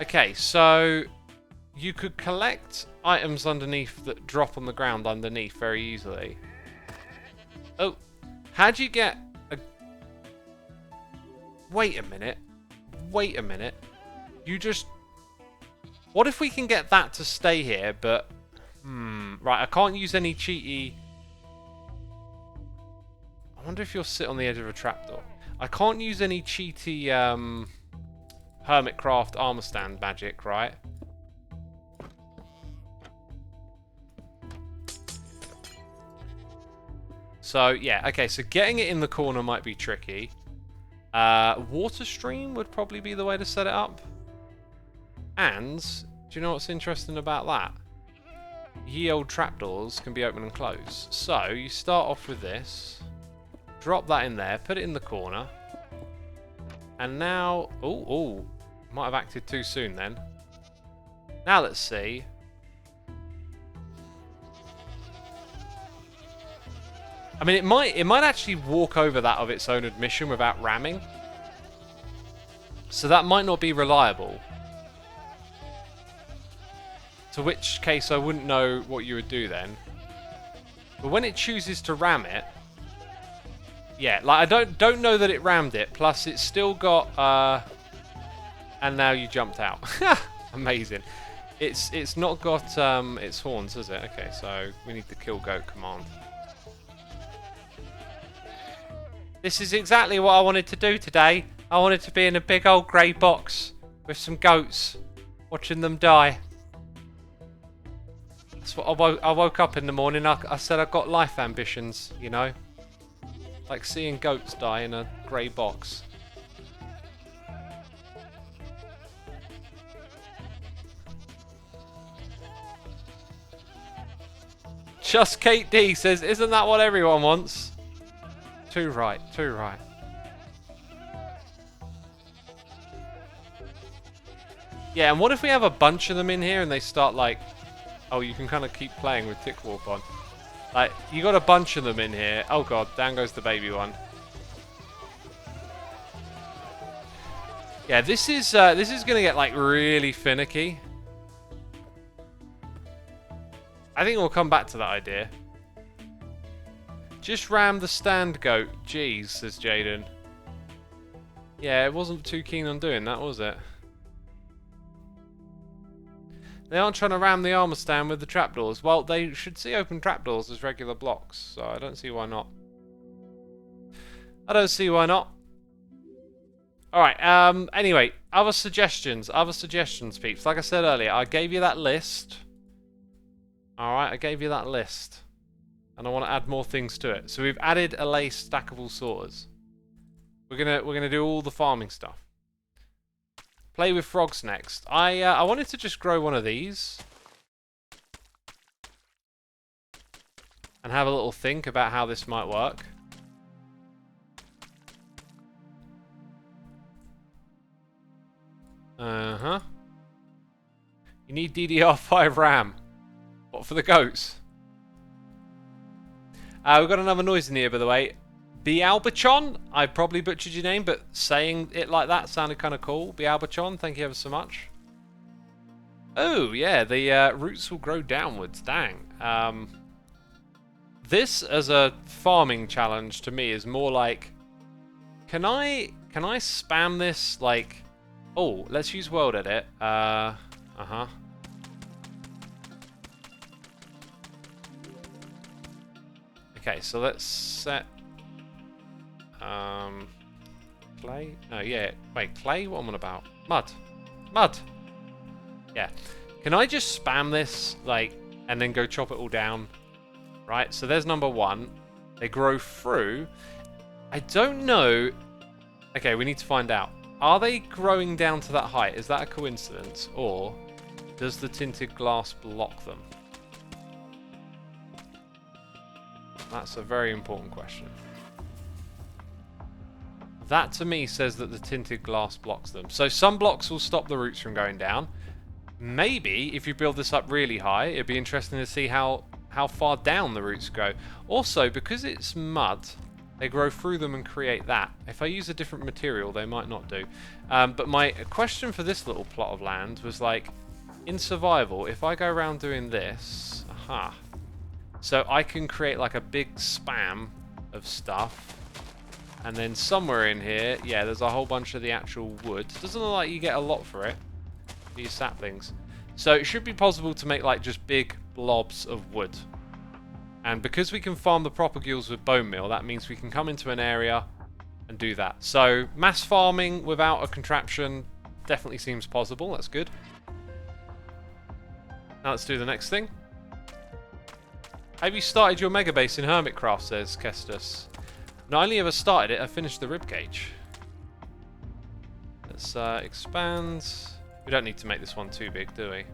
Okay, so you could collect items underneath that drop on the ground underneath very easily. Oh, how'd you get a... Wait a minute. Wait a minute. You just... What if we can get that to stay here, but... Right, I can't use any cheaty... I wonder if you'll sit on the edge of a trapdoor. I can't use any cheaty, Hermitcraft armor stand magic, right? So, yeah, okay, so getting it in the corner might be tricky. Water stream would probably be the way to set it up. And, do you know what's interesting about that? Ye old trapdoors can be open and closed. So, you start off with this. Drop that in there, put it in the corner. And now... Oh, might have acted too soon then. Now let's see. I mean, it might actually walk over that of its own admission without ramming. So that might not be reliable. To which case I wouldn't know what you would do then. But when it chooses to ram it, yeah, like I don't know that it rammed it. Plus, it's still got. And now you jumped out. Amazing. It's not got its horns, has it? Okay, so we need the kill goat command. This is exactly what I wanted to do today. I wanted to be in a big old grey box with some goats, watching them die. That's what I woke up in the morning. I said I've got life ambitions, you know, like seeing goats die in a grey box. Just Kate D says, isn't that what everyone wants? Too right, too right. Yeah, and what if we have a bunch of them in here and they start like... Oh, you can kind of keep playing with Tick Warp on. Like, you got a bunch of them in here. Oh god, down goes the baby one. Yeah, this is gonna get like really finicky. I think we'll come back to that idea. Just ram the stand goat. Jeez, says Jaden. Yeah, it wasn't too keen on doing that, was it? They aren't trying to ram the armor stand with the trapdoors. Well, they should see open trapdoors as regular blocks, so I don't see why not. I don't see why not. Alright, anyway, other suggestions, peeps. Like I said earlier, I gave you that list. Alright, I gave you that list. And I want to add more things to it. So we've added a lace stackable sorters. We're gonna do all the farming stuff. Play with frogs next. I wanted to just grow one of these. And have a little think about how this might work. Uh-huh. You need DDR5 RAM. What, for the goats? We've got another noise in here, by the way. Bialbachon? I probably butchered your name, but saying it like that sounded kind of cool. Bialbachon, thank you ever so much. Oh, yeah, the roots will grow downwards. Dang. This, as a farming challenge, to me, is more like... Can I spam this, like... Oh, let's use World Edit. Uh-huh. Okay, so let's set... Clay? No, yeah. Wait, clay? What am I on about? Mud. Mud! Yeah. Can I just spam this, like, and then go chop it all down? Right, so there's number one. They grow through. I don't know... Okay, we need to find out. Are they growing down to that height? Is that a coincidence? Or does the tinted glass block them? That's a very important question. That to me says that the tinted glass blocks them. So some blocks will stop the roots from going down. Maybe if you build this up really high, it'd be interesting to see how far down the roots go. Also, because it's mud, they grow through them and create that. If I use a different material, they might not do. But my question for this little plot of land was like, in survival, if I go around doing this, aha. So I can create like a big spam of stuff. And then somewhere in here, yeah, there's a whole bunch of the actual wood. Doesn't look like you get a lot for it, for your saplings. So it should be possible to make like just big blobs of wood. And because we can farm the propagules with bone meal, that means we can come into an area and do that. So mass farming without a contraption definitely seems possible. That's good. Now let's do the next thing. Have you started your mega base in Hermitcraft, says Kestus. Not only have I started it, I finished the ribcage. Let's expand. We don't need to make this one too big, do we?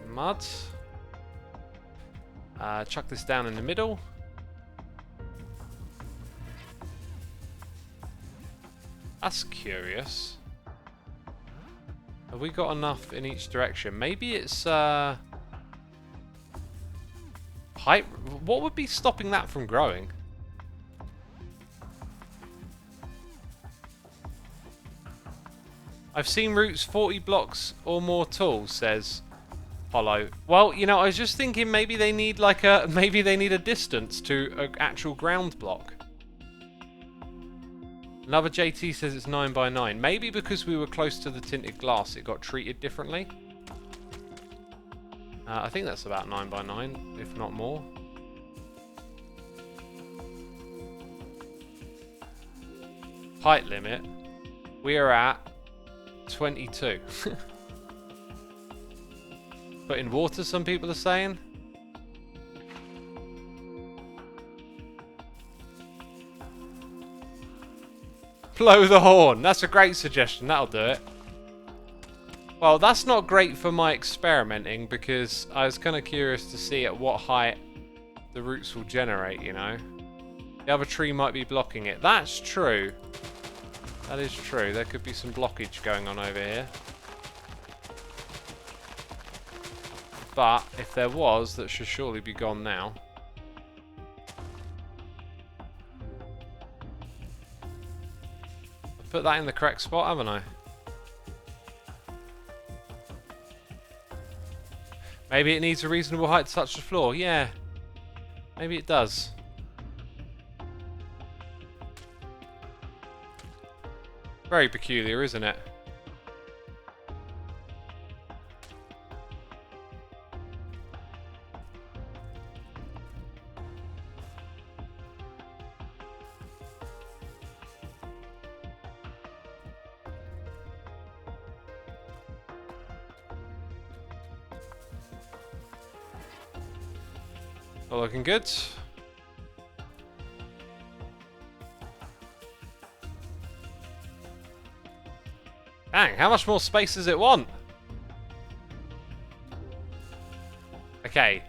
Mud. Chuck this down in the middle. That's curious. Have we got enough in each direction? Maybe it's height. What would be stopping that from growing? I've seen roots 40 blocks or more tall, says Hollow. Well, you know, I was just thinking maybe they need like a distance to an actual ground block. Another JT says it's 9 by 9. Maybe because we were close to the tinted glass, it got treated differently. I think that's about 9 by 9, if not more. Height limit. We are at 22. But in water, some people are saying. Blow the horn. That's a great suggestion. That'll do it. Well, that's not great for my experimenting because I was kind of curious to see at what height the roots will generate, you know. The other tree might be blocking it. That's true. That is true. There could be some blockage going on over here. But if there was, that should surely be gone now. I put that in the correct spot, haven't I? Maybe it needs a reasonable height to touch the floor. Yeah. Maybe it does. Very peculiar, isn't it? All looking good. Dang, how much more space does it want? Okay,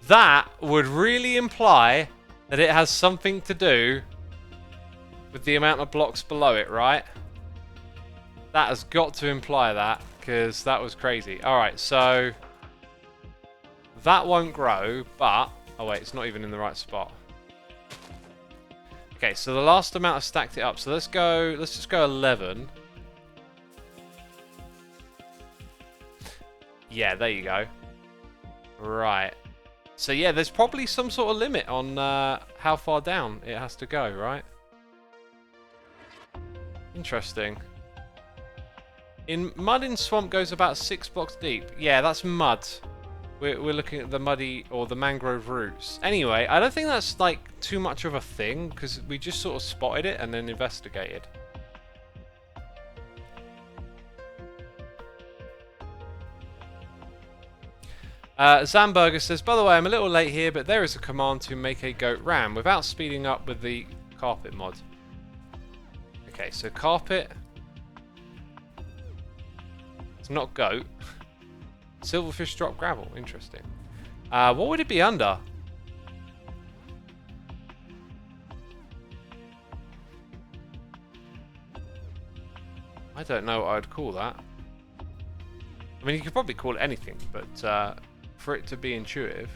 that would really imply that it has something to do with the amount of blocks below it, right? That has got to imply that, because that was crazy. Alright, so that won't grow, but... Oh wait, it's not even in the right spot. Okay, so the last amount I've stacked it up. So let's just go 11. Yeah, there you go. Right. So yeah, there's probably some sort of limit on how far down it has to go, right? Interesting. In mud in swamp goes about 6 blocks deep. Yeah, that's mud. We're looking at the muddy or the mangrove roots. Anyway, I don't think that's like too much of a thing because we just sort of spotted it and then investigated. Zamburger says, by the way, I'm a little late here, but there is a command to make a goat ram without speeding up with the carpet mod. Okay, so carpet. It's not goat. Silverfish drop gravel. Interesting. What would it be under? I don't know what I'd call that. I mean, you could probably call it anything, but for it to be intuitive.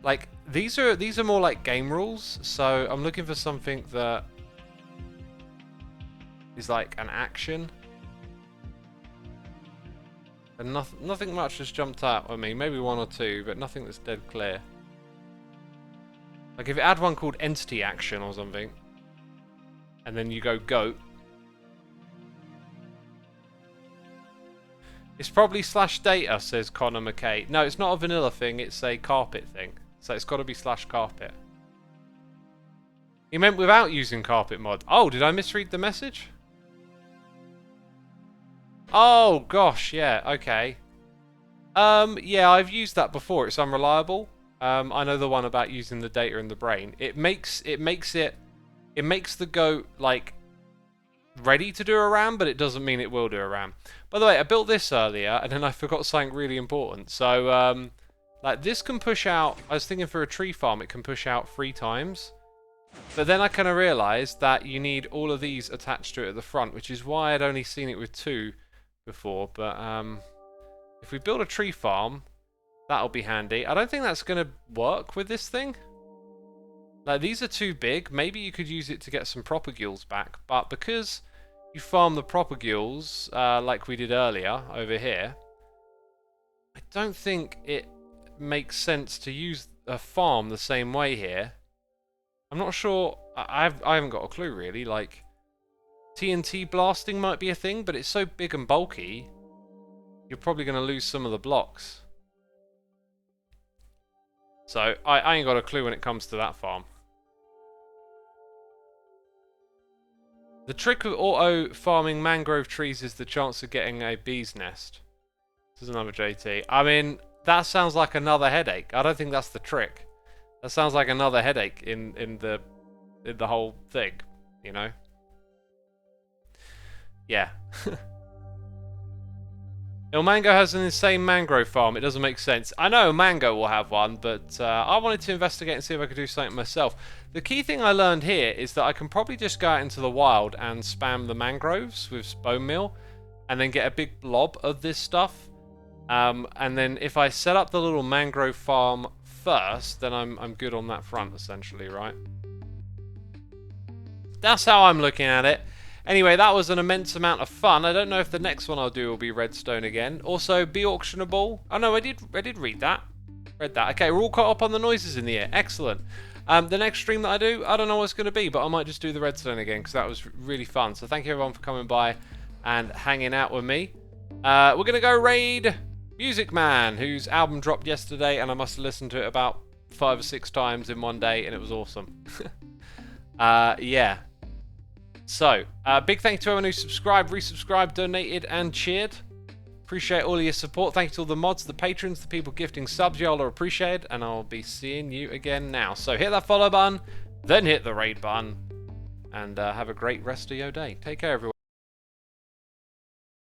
Like, these are more like game rules, so I'm looking for something that is like an action. And nothing much has jumped out at me. Maybe one or two, but nothing that's dead clear. Like if it had one called entity action or something, and then you go goat. It's probably /data, says Connor McKay. No, it's not a vanilla thing, it's a carpet thing. So it's got to be /carpet. He meant without using carpet mod. Oh, did I misread the message? Oh, gosh, yeah, okay. Yeah, I've used that before. It's unreliable. I know the one about using the data in the brain. It makes the goat, like, ready to do a ram, but it doesn't mean it will do a ram. By the way, I built this earlier, and then I forgot something really important. So, like, this can push out... I was thinking for a tree farm, it can push out 3 times. But then I kind of realised that you need all of these attached to it at the front, which is why I'd only seen it with 2 before. But if we build a tree farm, that'll be handy. I don't think that's going to work with this thing. Like, these are too big. Maybe you could use it to get some propagules back, but because you farm the propagules like we did earlier over here, I don't think it makes sense to use a farm the same way here. I'm not sure. I haven't got a clue really. Like, TNT blasting might be a thing, but it's so big and bulky, you're probably going to lose some of the blocks. So I ain't got a clue when it comes to that farm. The trick of auto farming mangrove trees is the chance of getting a bee's nest. This is another JT. I mean, that sounds like another headache. I don't think that's the trick. That sounds like another headache in the whole thing, you know? Yeah. Il Mango has an insane mangrove farm. It doesn't make sense. I know Mango will have one, but I wanted to investigate and see if I could do something myself. The key thing I learned here is that I can probably just go out into the wild and spam the mangroves with bone meal, and then get a big blob of this stuff. And then if I set up the little mangrove farm first, then I'm good on that front, essentially, right? That's how I'm looking at it. Anyway, that was an immense amount of fun. I don't know if the next one I'll do will be redstone again. Also, be auctionable. Oh no, I did read that. Read that. Okay, we're all caught up on the noises in the air. Excellent. The next stream that I do, I don't know what it's going to be, but I might just do the redstone again because that was really fun. So thank you everyone for coming by and hanging out with me. We're going to go raid Music Man, whose album dropped yesterday, and I must have listened to it about 5 or 6 times in one day, and it was awesome. Yeah. So, big thank you to everyone who subscribed, resubscribed, donated, and cheered. Appreciate all of your support. Thank you to all the mods, the patrons, the people gifting subs. Y'all are appreciated, and I'll be seeing you again now. So hit that follow button, then hit the raid button, and have a great rest of your day. Take care, everyone.